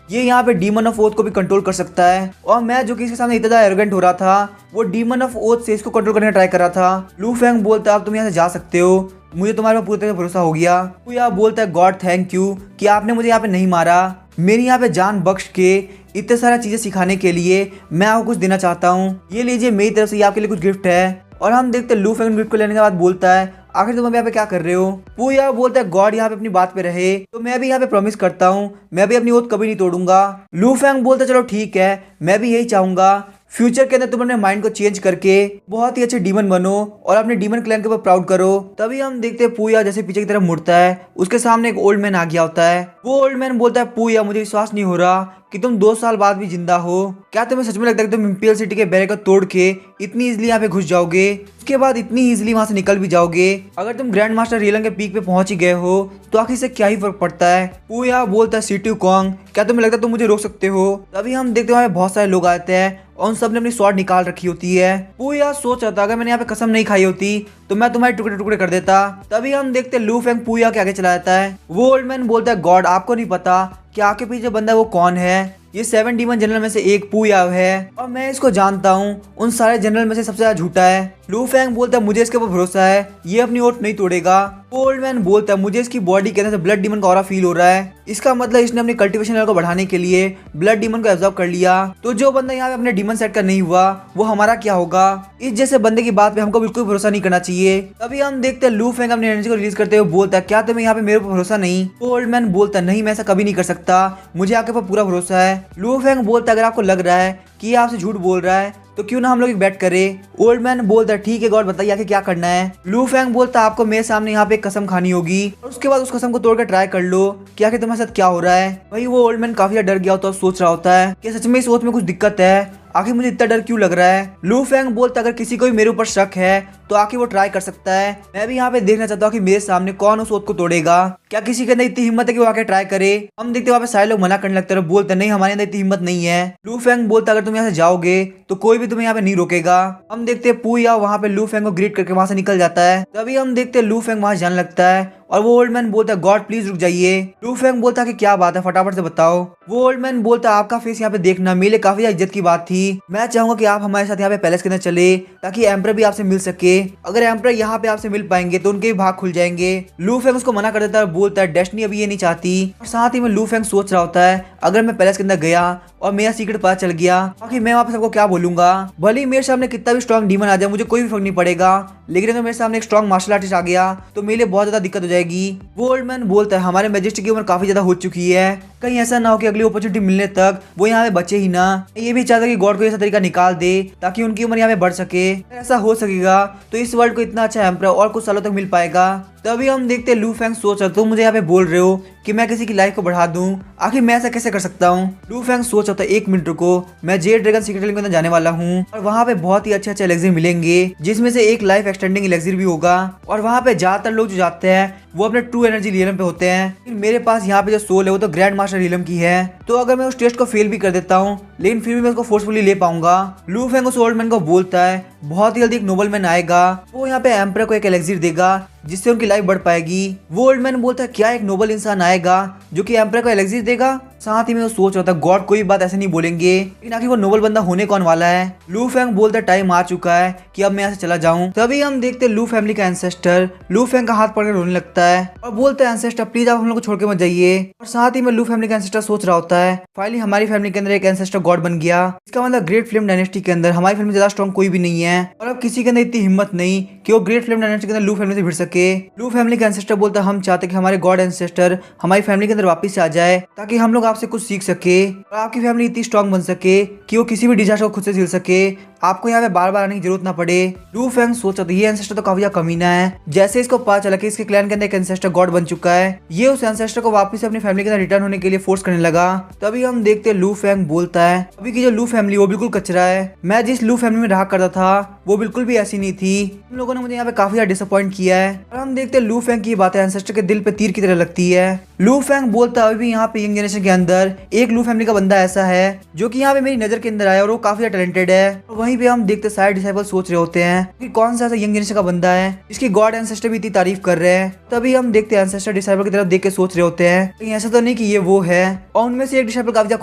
ये यहाँ पे डीमन ऑफ ओथ को भी कंट्रोल कर सकता है। और मैं जो कि इसके सामने इतना ज्यादा एरोगेंट हो रहा था वो डीमन ऑफ ओथ से इसको कंट्रोल करने का ट्राई कर रहा था। लू फेंग बोलता है अब तुम यहाँ से जा सकते हो, मुझे तुम्हारे पर पूरी तरह भरोसा हो गया। पूया बोलता है गॉड थैंक यू कि आपने मुझे यहाँ पे नहीं मारा, मेरी यहाँ पे जान बख्श के इतने सारा चीजें सिखाने के लिए मैं आपको कुछ देना चाहता हूँ, ये लीजिए मेरी तरफ से ये आपके लिए कुछ गिफ्ट है। और हम देखते लू फेंग गिफ्ट को लेने के बाद बोलता है आखिर तुम यहाँ पे क्या कर रहे हो? पूया बोलता है गॉड यहाँ पे अपनी बात पे रहे तो मैं भी यहाँ पे प्रॉमिस करता हूँ मैं भी अपनी ओथ कभी नहीं तोड़ूंगा। लू फेंग बोलता है चलो ठीक है मैं भी यही चाहूंगा फ्यूचर के अंदर तुम अपने माइंड को चेंज करके बहुत ही अच्छे डीमन बनो और अपने डीमन क्लैन के ऊपर प्राउड करो। तभी हम देखते हैं पूया जैसे पीछे की तरफ मुड़ता है, उसके सामने एक ओल्ड मैन आ गया होता है। वो ओल्ड मैन बोलता है पूया मुझे विश्वास नहीं हो रहा कि तुम 2 साल बाद भी जिंदा हो, क्या तुम्हें सच में लगता है कि तुम इंपीरियल सिटी के बैरियर को तोड़ के इतनी इजिली यहाँ पे घुस जाओगे, उसके बाद इतनी इजिली वहां से निकल भी जाओगे? अगर तुम ग्रैंड मास्टर रीलन के पीक पे पहुंच ही गए हो तो आखिर से क्या ही फर्क पड़ता है? पूया बोलता है सिटी कॉन्ग क्या तुम्हें लगता है तुम मुझे रोक सकते हो? तभी हम देखते हैं बहुत सारे लोग आते हैं और उन सब ने अपनी स्वॉर्ड निकाल रखी होती है। पूया सोच रहा था अगर मैंने यहाँ पे कसम नहीं खाई होती तो मैं तुम्हारे टुकड़े टुकड़े कर देता। तभी हम देखते लू फेंग पूया के आगे चला जाता है। वो ओल्ड मैन बोलता है गॉड आपको नहीं पता कि आगे पीछे बंदा वो कौन है, ये 7 डीमन जनरल में से एक पूया है और मैं इसको जानता हूँ, उन सारे जनरल में से सबसे ज्यादा झूठा है। लू फेंग बोलता है मुझे इसके ऊपर भरोसा है, ये अपनी ओट नहीं तोड़ेगा। ओल्ड मैन बोलता है मुझे इसकी बॉडी के अंदर से ब्लड डीमन का ऑरा फील हो रहा है, इसका मतलब इसने अपनी कल्टीवेशन लेवल को बढ़ाने के लिए ब्लड डीमन को एब्जॉर्ब कर लिया, तो जो बंदा यहाँ पे अपने डीमन सेट का नहीं हुआ वो हमारा क्या होगा? इस जैसे बंदे की बात पे हमको बिल्कुल भरोसा नहीं करना चाहिए। तभी हम देखते हैं लू फेंग अपनी एनर्जी को रिलीज करते हुए बोलता है क्या तुम्हें यहाँ पे मेरे ऊपर भरोसा नहीं? ओल्ड मैन बोलता नहीं मैं ऐसा कभी नहीं कर सकता, मुझे आपके ऊपर पूरा भरोसा है। लू फेंग बोलता है अगर आपको लग रहा है कि ये आपसे झूठ बोल रहा है तो क्यों ना हम लोग एक बैट करें। ओल्ड मैन बोलता है ठीक है गॉड बताइए आगे क्या करना है। लू फेंग बोलता है आपको मेरे सामने यहाँ पे एक कसम खानी होगी और उसके बाद उस कसम को तोड़कर ट्राई कर लो कि आखिर तुम्हारे साथ क्या हो रहा है। वही वो ओल्ड मैन काफी डर गया होता है और सोच रहा होता है कि सच में इस ओथ में कुछ दिक्कत है, आखिर मुझे इतना डर क्यों लग रहा है। लू फेंग बोलता अगर किसी को भी मेरे ऊपर शक है तो आखिर वो ट्राई कर सकता है, मैं भी यहाँ पे देखना चाहता हूँ कि मेरे सामने कौन उस ओथ को तोड़ेगा, क्या किसी के अंदर इतनी हिम्मत है कि वो आके ट्राई करे। हम देखते वहाँ पे सारे लोग मना करने लगते हैं, बोलते नहीं हमारे अंदर इतनी हिम्मत नहीं है। लू फेंग बोलता अगर तुम यहाँ से जाओगे तो कोई भी तुम्हें यहाँ पे नहीं रोकेगा। हम देखते हैं पूया वहाँ पे लू फेंग को ग्रीट करके वहाँ से निकल जाता है। तभी हम देखते हैं लू फेंग वहाँ जाने लगता है और वो ओल्ड मैन बोलता है गॉड प्लीज रुक जाइए। लू फेंग बोलता है कि क्या बात है फटाफट से बताओ। वो ओल्ड मैन बोलता है आपका फेस यहाँ पे देखना मेरे लिए काफी इज्जत की बात थी, मैं चाहूंगा कि आप हमारे साथ यहाँ पे पैलेस के अंदर चले ताकि एम्पर भी आपसे मिल सके अगर एम्परर यहाँ पे आपसे मिल पाएंगे तो उनके भी भाग खुल जाएंगे। लू फेंग उसको मना कर देता है और बोलता है डेस्टिनी अभी ये नहीं चाहती। और साथ ही में लू फेंग सोच रहा होता है अगर मैं पैलेस के अंदर गया और मेरा सीक्रेट पता चल गया आखिर मैं वहाँ पे सबको क्या बोलूंगा। भले ही मेरे सामने कितना भी स्ट्रॉन्ग डीमन आ जाए मुझे कोई भी फर्क नहीं पड़ेगा, लेकिन अगर मेरे सामने एक स्ट्रॉन्ग मार्शल आर्टिस्ट आ गया तो मेरे लिए बहुत ज्यादा दिक्कत हो जाएगी। वो ओल्ड मैन बोलता है हमारे मैजेस्टी की उम्र काफी ज्यादा हो चुकी है, कहीं ऐसा ना हो कि अगली अपॉर्चुनिटी मिलने तक वो यहाँ पे बचे ही ना। ये भी चाहता कि गॉड को ऐसा तरीका निकाल दे ताकि उनकी उम्र यहाँ पे बढ़ सके। अगर ऐसा हो सकेगा तो इस वर्ल्ड को इतना अच्छा एम्परर और कुछ सालों तक मिल पाएगा। तभी हम देखते हैं लू फेंग सोच रहा तुम मुझे यहाँ पे बोल रहे हो कि मैं किसी की लाइफ को बढ़ा दूं, आखिर मैं ऐसा कैसे कर सकता हूँ। लू फेंग सोच रहा था 1 मिनट रुको, मैं जेड ड्रैगन सीक्रेट के अंदर जाने वाला हूँ और वहाँ पे बहुत ही अच्छे अच्छे एलेक्सिर मिलेंगे जिसमें से एक लाइफ एक्सटेंडिंग एलेक्सिर भी होगा। और वहाँ पे ज्यादातर लोग जो जाते हैं वो अपने ट्रू एनर्जी रियलम पे होते हैं। मेरे पास यहाँ पे जो सोल है वो तो ग्रैंड मास्टर रियलम की है, तो अगर मैं उस टेस्ट को फेल भी कर देता हूँ लेकिन फिर भी मैं उसको फोर्सफुली ले पाऊंगा। लू फेंग उस ओल्ड मैन को बोलता है बहुत ही जल्दी एक नोबल मैन आएगा, वो यहाँ पे एम्परर को एक एलेक्सिर देगा जिससे उनकी लाइफ बढ़ पाएगी। वो ओल्ड मैन बोलता है क्या एक नोबल इंसान आएगा जो कि एम्परर को एलेक्सिर देगा। साथ ही में वो सोच रहा था गॉड कोई बात ऐसे नहीं बोलेंगे, लेकिन आखिर वो नोबल बंदा होने कौन वाला है। लू फेंग बोलता है टाइम आ चुका है कि अब मैं यहाँ से चला जाऊं। तभी हम देखते हैं लू फैमिली का एंसेस्टर लू फेंग का हाथ पकड़ रोने लगता है और बोलता है एंसेस्टर प्लीज आप हम लोग को छोड़ के मत जाइए। और साथ ही में लू फैमिली का एंसेस्टर सोच रहा होता है फाइनली हमारी फैमिली के अंदर एक एंसेस्टर गॉड बन गया, इसका मतलब ग्रेट फ्लेम डायनेस्टी के अंदर हमारी फैमिली ज्यादा स्ट्रॉन्ग कोई भी नहीं है और अब किसी के अंदर इतनी हिम्मत नहीं कि वो ग्रेट फ्लेम डायनेस्टी के अंदर लू फैमिली से भिड़ सके। लू फैमिली का एंसेस्टर बोलता है हम चाहते कि हमारे गॉड एंसेस्टर हमारी फैमिली के अंदर वापस आ जाए ताकि हम लोग आपसे कुछ सीख सके और आपकी फैमिली इतनी स्ट्रांग बन सके कि वो किसी भी डिजास्टर को खुद से झेल सके, आपको यहाँ पे बार बार आने की जरूरत ना पड़े। लू फेंग सोचा था ये एंसेस्टर तो काफी ज्यादा कमीना है। जैसे इसको पता चला कि इसके क्लैन के अंदर एक एंसेस्टर गॉड बन चुका है, ये उस एंसेस्टर को वापस अपनी फैमिली के अंदर रिटर्न होने के लिए फोर्स करने लगा। तभी हम देखते हैं लू फेंग बोलता है अभी की जो लू फैमिली वो बिल्कुल कचरा है, मैं जिस लू फैमिली में रहा करता था वो बिल्कुल भी ऐसी नहीं थी, तुम लोगों ने मुझे यहाँ पे काफी ज्यादा डिसअपॉइंट किया है। और हम देखते हैं लू फेंग की बातें एंसेस्टर के दिल पे तीर की तरह लगती है। लू फेंग बोलता है अभी भी यहाँ पे यंग जनरेशन के अंदर एक लू फैमिली का बंदा ऐसा है जो कि यहाँ पे मेरी नजर के अंदर आया और वो काफी टैलेंटेड है। और वहीं पे हम देखते सारे डिसाइपल सोच रहे होते हैं कि कौन सा ऐसा यंग जनरेशन का बंदा है जिसकी गॉड एंसेस्टर भी इतनी तारीफ कर रहे हैं। तभी हम देखते हैं एंसेस्टर डिसाइपल की तरफ देख के सोच रहे होते हैं कहीं ऐसा तो नहीं कि ये वो है। और उनमें से एक डिसाइपल काफी ज्यादा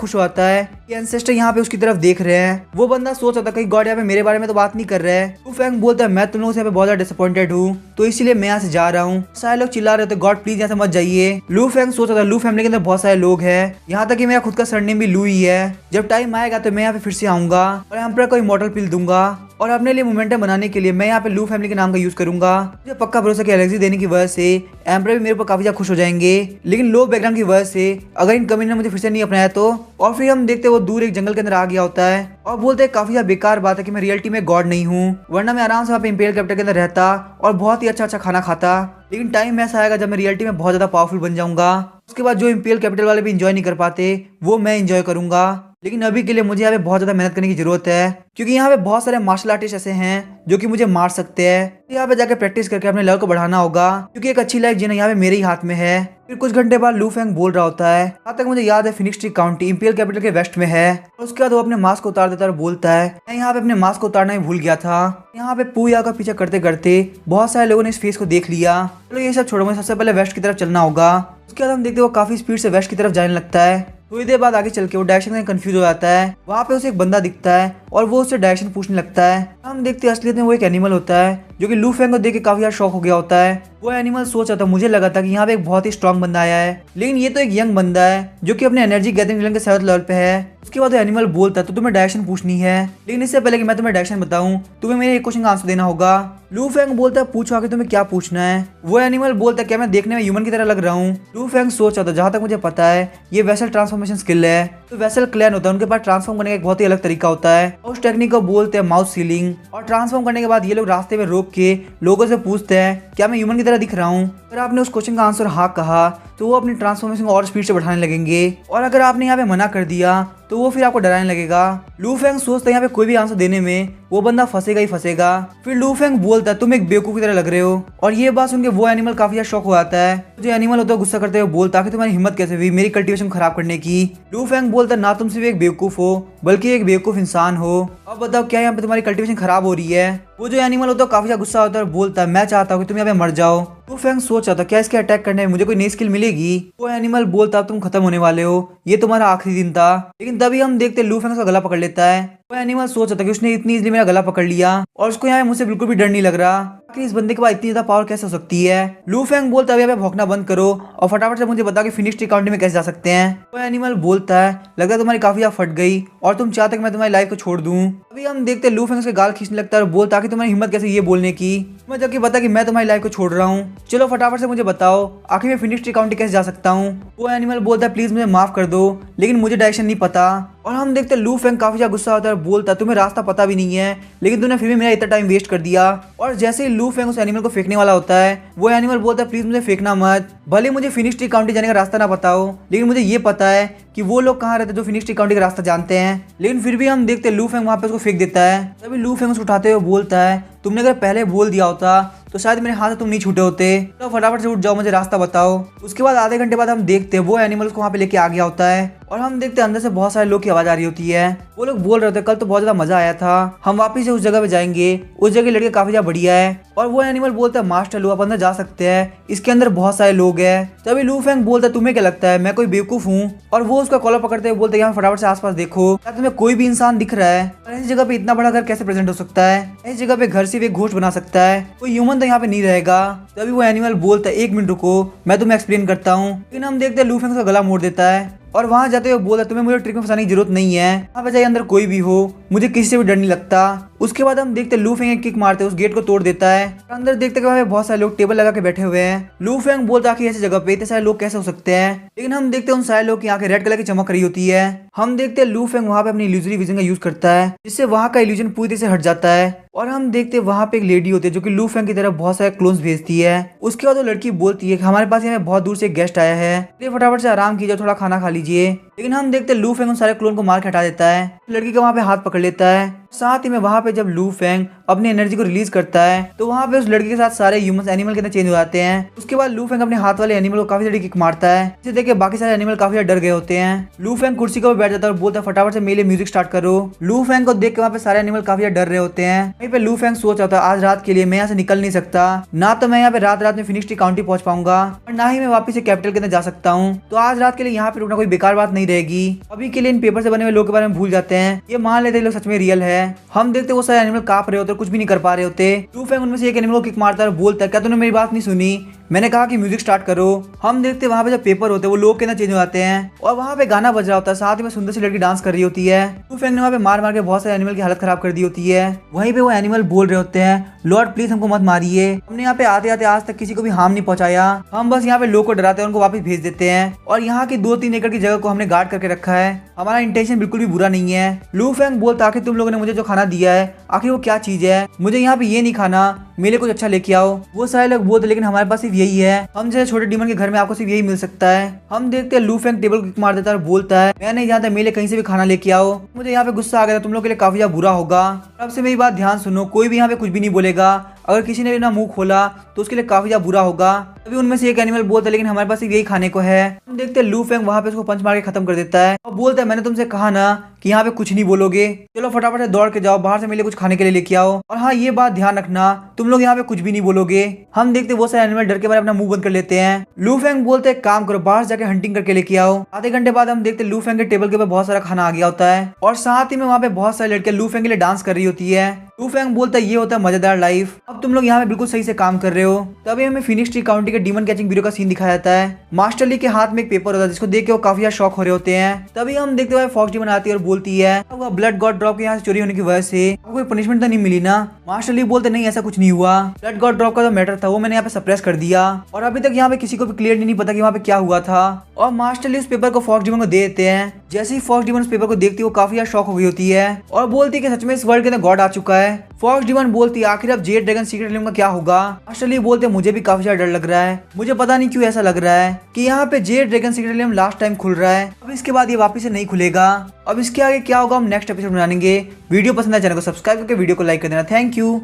खुश होता है कि एंसेस्टर यहाँ पे उसकी तरफ देख रहे हैं। वो बंदा सोच रहा था कहीं गॉड यहाँ पे मेरे बारे में तो बात नहीं कर रहे हैं। लू फेंग बोलता है मैं तुम लोगों से यहाँ पे बहुत ज्यादा डिसअपॉइंटेड हूँ तो इसीलिए मैं यहाँ से जा रहा हूँ। सारे लोग चिल्ला रहे थे गॉड प्लीज यहाँ से मत जाइए। लू फेंग सोच रहा था लू फैमिली के अंदर बहुत सारे लोग हैं, यहाँ तक कि मेरा खुद का सरनेम भी लू ही है, जब टाइम आएगा तो मैं यहाँ पे फिर से आऊंगा और एम्परर को इमॉर्टल पिल दूंगा और अपने लिए मोमेंटम बनाने के लिए मैं यहाँ पे लू फैमिली के नाम का यूज करूंगा। मुझे पक्का भरोसा कि एलेक्सी देने की वजह से एम्परर भी मेरे पर काफी ज्यादा खुश हो जाएंगे, लेकिन लो बैकग्राउंड की वजह से अगर इन कमीने ने मुझे फिर से नहीं अपनाया तो। और फिर हम देखते वो दूर एक जंगल के अंदर आ गया होता है और बोलते हैं काफी ज्यादा बेकार बात है कि मैं रियलिटी में गॉड नहीं हूँ, वरना मैं आराम से वहाँ पे इंपीरियल कैपिटल के अंदर रहता और बहुत ही अच्छा अच्छा खाना खाता। लेकिन टाइम ऐसा आएगा जब मैं रियलिटी में बहुत ज्यादा पावरफुल बन जाऊंगा, उसके बाद जो इंपीरियल कैपिटल वाले भी इंजॉय नहीं कर पाते वो मैं इंजॉय करूंगा। लेकिन अभी के लिए मुझे यहाँ पे बहुत ज्यादा मेहनत करने की जरूरत है क्योंकि यहाँ पे बहुत सारे मार्शल आर्टिस्ट ऐसे हैं जो कि मुझे मार सकते हैं। यहाँ पे जाके प्रैक्टिस करके अपने लेवल को बढ़ाना होगा क्योंकि एक अच्छी लाइफ जीना यहाँ पे मेरे ही हाथ में है। फिर कुछ घंटे बाद लू फेंग बोल रहा होता है यहाँ तक मुझे याद है Phoenix tree county imperial capital के वेस्ट में है। और उसके बाद वो अपने मास्क को उतार देता है और बोलता है मैं यहाँ पे अपने मास्क को उतारना ही भूल गया था। यहाँ पे पूया का पीछा करते करते बहुत सारे लोगों ने इस फेस को देख लिया। चलो ये सब छोड़ो, मुझे सबसे पहले वेस्ट की तरफ चलना होगा। उसके बाद हम देखते वो काफी स्पीड से वेस्ट की तरफ जाने लगता है। थोड़ी देर बाद आगे चल के वो डायरेक्शन में कंफ्यूज हो जाता है। वहाँ पे उसे एक बंदा दिखता है और वो उससे डायरेक्शन पूछने लगता है। हम देखते हैं असलियत में वो एक एनिमल होता है जो कि लू फेंग को देख के काफी ज्यादा शॉक हो गया होता है। वो एनिमल सोच रहा था मुझे लगा था कि यहाँ पे एक बहुत ही स्ट्रांग बंदा आया है, लेकिन ये तो एक यंग बंदा है जो कि अपने एनर्जी गैदरिंग के 7th लेवल पे है। उसके बाद एनिमल बोलता है तो तुम्हें डायरेक्शन पूछनी है, लेकिन इससे पहले कि मैं तुम्हें डायरेक्शन बताऊं तुम्हें मेरे एक क्वेश्चन का आंसर देना होगा। लू फेंग बोलता है पूछो आगे तुम्हें क्या पूछना है। वो एनिमल बोलता है क्या मैं देखने में ह्यूमन की तरह लग रहा हूँ। लू फेंग सोच रहा था जहाँ तक मुझे पता है ये वेसल ट्रांसफॉर्मेशन स्किल है, तो वेसल क्लैन होता है उनके पास ट्रांसफॉर्म करने का एक बहुत ही अलग तरीका होता है। उस टेक्निक को बोलते हैं माउथ सीलिंग। और ट्रांसफॉर्म करने के बाद ये लोग रास्ते में रोक के लोगों से पूछते हैं क्या मैं ह्यूमन की तरह दिख रहा हूँ। अगर आपने उस क्वेश्चन का आंसर हाँ कहा तो वो अपनी ट्रांसफॉर्मेशन को और स्पीड से बढ़ाने लगेंगे, और अगर आपने यहाँ पे मना कर दिया तो वो फिर आपको डराने लगेगा। लू फेंग सोचता है यहाँ पे कोई भी आंसर देने में वो बंदा फंसेगा ही फंसेगा। फिर लू फेंग बोलता है तुम एक बेवकूफ की तरह लग रहे हो, और ये बात सुन के वो एनिमल काफी ज्यादा शॉक हो जाता है। जो एनिमल होता है गुस्सा करते हुए बोलता है कि तुम्हारी हिम्मत कैसे हुई मेरी कल्टीवेशन खराब करने की। लू फेंग बोलता है ना तुम सिर्फ एक बेवकूफ हो बल्कि एक बेवकूफ इंसान हो। अब बताओ क्या यहाँ पे तुम्हारी कल्टीवेशन खराब हो रही है। वो जो एनिमल होता है काफी ज्यादा गुस्सा होता है और बोलता है मैं चाहता हूँ कि तुम यहाँ पे मर जाओ। लू फेंग सोच रहा था क्या इसके अटैक करने में मुझे कोई नई स्किल मिलेगी। वो एनिमल बोलता है तुम खत्म होने वाले हो, ये तुम्हारा आखिरी दिन था। लेकिन तभी हम देखते लू फेंग उसका गला पकड़ लेता है। वो एनिमल सोच रहा था कि उसने इतनी इजीली मेरा गला पकड़ लिया और उसको यहाँ मुझसे बिल्कुल भी डर नहीं लग रहा। आखिर इस बंदे के पास इतनी ज्यादा पावर कैसे हो सकती है। लू फेंग बोलता है अभी भौंकना बंद करो और फटाफट से मुझे बता कि फिनिश ट्री काउंटी में कैसे जा सकते हैं। वो एनिमल बोलता है लगता है तुम्हारी काफी ज्यादा फट गई और तुम चाहते कि मैं तुम्हारी लाइफ को छोड़ दूं। अभी हम देखते लू फेंग उसके गाल खींचने लगता है और बोलता कि तुम्हारी हिम्मत कैसे ये बोलने की, मैं जबकि बता कि मैं तुम्हारी लाइफ को छोड़ रहा हूँ। चलो फटाफट से मुझे बताओ आखिर मैं फिनिश ट्री काउंटी कैसे जा सकता हूँ। वो एनिमल बोलता है प्लीज मुझे माफ कर दो लेकिन मुझे डायरेक्शन नहीं पता। और हम देखते लू फेंग काफी ज्यादा गुस्सा होता है और बोलता तुम्हें रास्ता पता भी नहीं है लेकिन तूने फिर भी मेरा इतना टाइम वेस्ट कर दिया। और जैसे ही लू फेंग उस एनिमल को फेंकने वाला होता है वो एनिमल बोलता है प्लीज मुझे फेंकना मत, भले मुझे फिनिश ट्री काउंटी जाने का रास्ता ना पता हो लेकिन मुझे ये पता है कि वो लोग कहाँ रहते हैं जो फिनिश ट्री काउंटी का रास्ता जानते हैं। लेकिन फिर भी हम देखते लू फेंग वहाँ पे उसको फेंक देता है। तभी लू फेंग उसको उठाते हुए बोलता है तुमने अगर पहले बोल दिया होता तो शायद मेरे हाथ से तुम नहीं छूटे होते, तो फटाफट से उठ जाओ मुझे रास्ता बताओ। उसके बाद आधे घंटे बाद हम देखते हैं वो एनिमल को वहाँ पे लेके आ गया होता है और हम देखते हैं अंदर से बहुत सारे लोग की आवाज आ रही होती है। वो लोग बोल रहे थे कल तो बहुत ज्यादा मजा आया था, हम वापिस से उस जगह पे जाएंगे, उस जगह लड़के काफी ज्यादा बढ़िया है। और वो एनिमल बोलता है मास्टर लू आप अंदर जा सकते हैं, इसके अंदर बहुत सारे लोग हैं। तभी लू फेंग बोलता है तुम्हें क्या लगता है मैं कोई बेवकूफ हूँ। और वो उसका कॉलर पकड़ते हुए बोलते हैं फटाफट से आसपास देखो क्या तुम्हें कोई भी इंसान दिख रहा है। और ऐसी जगह पे इतना बड़ा घर कैसे प्रेजेंट हो सकता है, ऐसी जगह पे घर सिर्फ एक घोस्ट बना सकता है, कोई ह्यूमन तो यहाँ पे नहीं रहेगा। तभी वो एनिमल बोलता है 1 मिनट रुको मैं तुम्हें एक्सप्लेन करता हूँ। लेकिन हम देखते हैं लू फेंग का गला मोड़ देता है और वहां जाते हुए बोला तुम्हें मुझे ट्रिक में फंसाने की जरूरत नहीं है, वहां पे चाहे अंदर कोई भी हो मुझे किसी से भी डर नहीं लगता। उसके बाद हम देखते लू फेंग एक किक मारते उस गेट को तोड़ देता है। अंदर देखते कि वहाँ पे बहुत सारे लोग टेबल लगा के बैठे हुए हैं। लू फेंग बोलता है कि ऐसी जगह पे इतने सारे लोग कैसे हो सकते हैं। लेकिन हम देखते हैं उन सारे लोग की आंखें रेड कलर की चमक रही होती है। हम देखते हैं लू फेंग वहाँ पे अपनी इल्यूजरी विजन का यूज करता है जिससे वहाँ का इल्यूजन पूरी तरह से हट जाता है। और हम देखते हैं वहाँ पे एक लेडी होती है जो कि लू फेंग की तरफ बहुत सारे क्लोन्स भेजती है। उसके बाद वो लड़की बोलती है कि हमारे पास यहाँ बहुत दूर से एक गेस्ट आया है, ये फटाफट से आराम कीजिए थोड़ा खाना खा लीजिए। लेकिन हम देखते हैं लू फेंग उन सारे क्लोन को मार के हटा देता है, लड़की का वहाँ पे हाथ पकड़ लेता है। साथ ही में वहाँ पे जब लू फेंग अपनी एनर्जी को रिलीज करता है तो वहाँ पे उस लड़की के साथ सारे ह्यूमंस एनिमल के अंदर चेंज हो जाते हैं। उसके बाद लू फेंग अपने हाथ वाले एनिमल को काफी ज्यादा किक मारता है, जिसे देख के बाकी सारे एनिमल काफी ज्यादा डर गए होते हैं। लू फेंग कुर्सी के ऊपर बैठ जाता है और बोलता है फटाफट से मेरे लिए म्यूजिक स्टार्ट करो। लू फेंग को देख के वहाँ पे सारे एनिमल काफी ज्यादा डर रहे होते हैं। वहीं पे लू फेंग सोच रहा था आज रात के लिए मैं यहाँ से निकल नहीं सकता, ना तो मैं यहाँ पे रात रात में फिनिश ट्री काउंटी पहुंच पाऊंगा और ना ही मैं वापस से कैपिटल के अंदर जा सकता हूँ। तो आज रात के लिए यहाँ पे रुकना कोई बेकार बात नहीं रहेगी। अभी के लिए इन पेपर से बने हुए लोग के बारे में भूल जाते हैं, ये मान लेते हैं लोग सच में रियल है। हम देखते वो सारे एनिमल कांप रहे होते कुछ भी नहीं कर पा रहे होते। लू फेंग उनमें से एक एनिमल को किक मारता है और बोलता है क्या तूने मेरी बात नहीं सुनी, मैंने कहा कि म्यूजिक स्टार्ट करो। हम देखते वहाँ पे जब पेपर होते हैं वो लोग के अंदर चेंज हो जाते हैं और वहाँ पे गाना बज रहा होता है, साथ में सुंदर सी लड़की डांस कर रही होती है। लू फेंग ने वहाँ पे मार मार के बहुत सारे एनिमल की हालत खराब कर दी होती है। वहीं पे वो एनिमल बोल रहे होते हैं लॉर्ड प्लीज हमको मत मारिए, हमने यहाँ पे आते आते आज तक किसी को भी हार्म नहीं पहुंचाया, हम बस यहाँ पे लोग को डराते हैं उनको वापस भेज देते हैं और यहाँ की 2-3 एकड़ की जगह को हमने गार्ड करके रखा है, हमारा इंटेंशन बिल्कुल भी बुरा नहीं है। लू फेंग बोलता आखिर तुम लोगों ने मुझे जो खाना दिया है आखिर वो क्या चीज है, मुझे यहाँ पे ये नहीं खाना, मेरे कुछ अच्छा लेके आओ। वो सारे लोग बोलते लेकिन हमारे पास सिर्फ यही है, हम जैसे छोटे डीमन के घर में आपको सिर्फ यही मिल सकता है। हम देखते हैं लू फेंग टेबल को किक मार देता है और बोलता है मैं नहीं जानता, मेरे कहीं से भी खाना लेके आओ, मुझे यहाँ पे गुस्सा आ गया, तुम लोग के लिए काफी ज्यादा बुरा होगा। अब से मेरी बात ध्यान सुनो, कोई भी यहाँ पे कुछ भी नहीं बोलेगा, अगर किसी ने भी ना मुंह खोला तो उसके लिए काफी ज्यादा बुरा होगा। तभी उनमें से एक एनिमल बोलता है लेकिन हमारे पास सिर्फ यही खाने को है। हम देखते हैं लू फेंग वहाँ पे उसको पंच मार के खत्म कर देता है और बोलता है मैंने तुमसे कहा ना कि यहाँ पे कुछ नहीं बोलोगे, चलो फटाफट से दौड़ के जाओ बाहर से मेरे लिए कुछ खाने के लिए लेके आओ, और हाँ ये बात ध्यान रखना तुम लोग यहाँ पे कुछ भी नहीं बोलोगे। हम देखते वो सारे एनिमल डर के मारे अपना मुंह बंद कर लेते हैं। लू फेंग बोलते हैं काम करो बाहर जाके हंटिंग करके लेके आओ। आधे घंटे बाद हम देखते लू फेंग के टेबल के ऊपर बहुत सारा खाना आ गया होता है और साथ ही में वहाँ पे बहुत सारी लड़कियां लू फेंग के लिए डांस कर रही होती है। लू फेंग बोलता है ये होता है मजेदार लाइफ, अब तुम लोग यहाँ पे बिल्कुल सही से काम कर रहे हो। तभी हमें फिनिश ट्री काउंटी के डीमन कैचिंग ब्यूरो का सीन दिखाया जाता है। मास्टर ली के हाथ में एक पेपर होता है जिसको देख के वो काफी ज्यादा शॉक हो रहे होते हैं। तभी हम देखते हुए फॉक्स डीमन आती है और बोलती है वो ब्लड गॉड ड्रॉप के यहाँ से चोरी होने की वजह से आपको कोई पनिशमेंट तो नहीं मिली ना। मास्टर ली बोलते नहीं ऐसा कुछ नहीं हुआ, ब्लड गॉड ड्रॉप का जो मैटर था वो मैंने यहाँ पे सप्रेस कर दिया और अभी तक यहाँ पे किसी को भी क्लियरली नहीं पता कि वहाँ पे क्या हुआ था। और मास्टर ली उस पेपर को फॉक्स डीमन को दे देते हैं। जैसे ही फॉक्स डीमन उस पेपर को देखती है वो काफी ज्यादा शॉक हो गई होती है और बोलती है कि सच में इस वर्ल्ड के अंदर गॉड आ चुका है। फॉक्स डीमन बोलती है आखिर अब जेड ड्रैगन सीक्रेट एलियम का क्या होगा। मास्टर ली बोलते मुझे भी काफी ज्यादा डर लग रहा है, मुझे पता नहीं क्यों ऐसा लग रहा है कि यहाँ पे Z dragon secret allium last time खुल रहा है, अब इसके बाद ये वापस से नहीं खुलेगा। अब इसके आगे क्या होगा हम नेक्स्ट एपिसोड में जानेंगे। वीडियो पसंद आए चैनल को सब्सक्राइब करके वीडियो को लाइक कर देना। Thank you.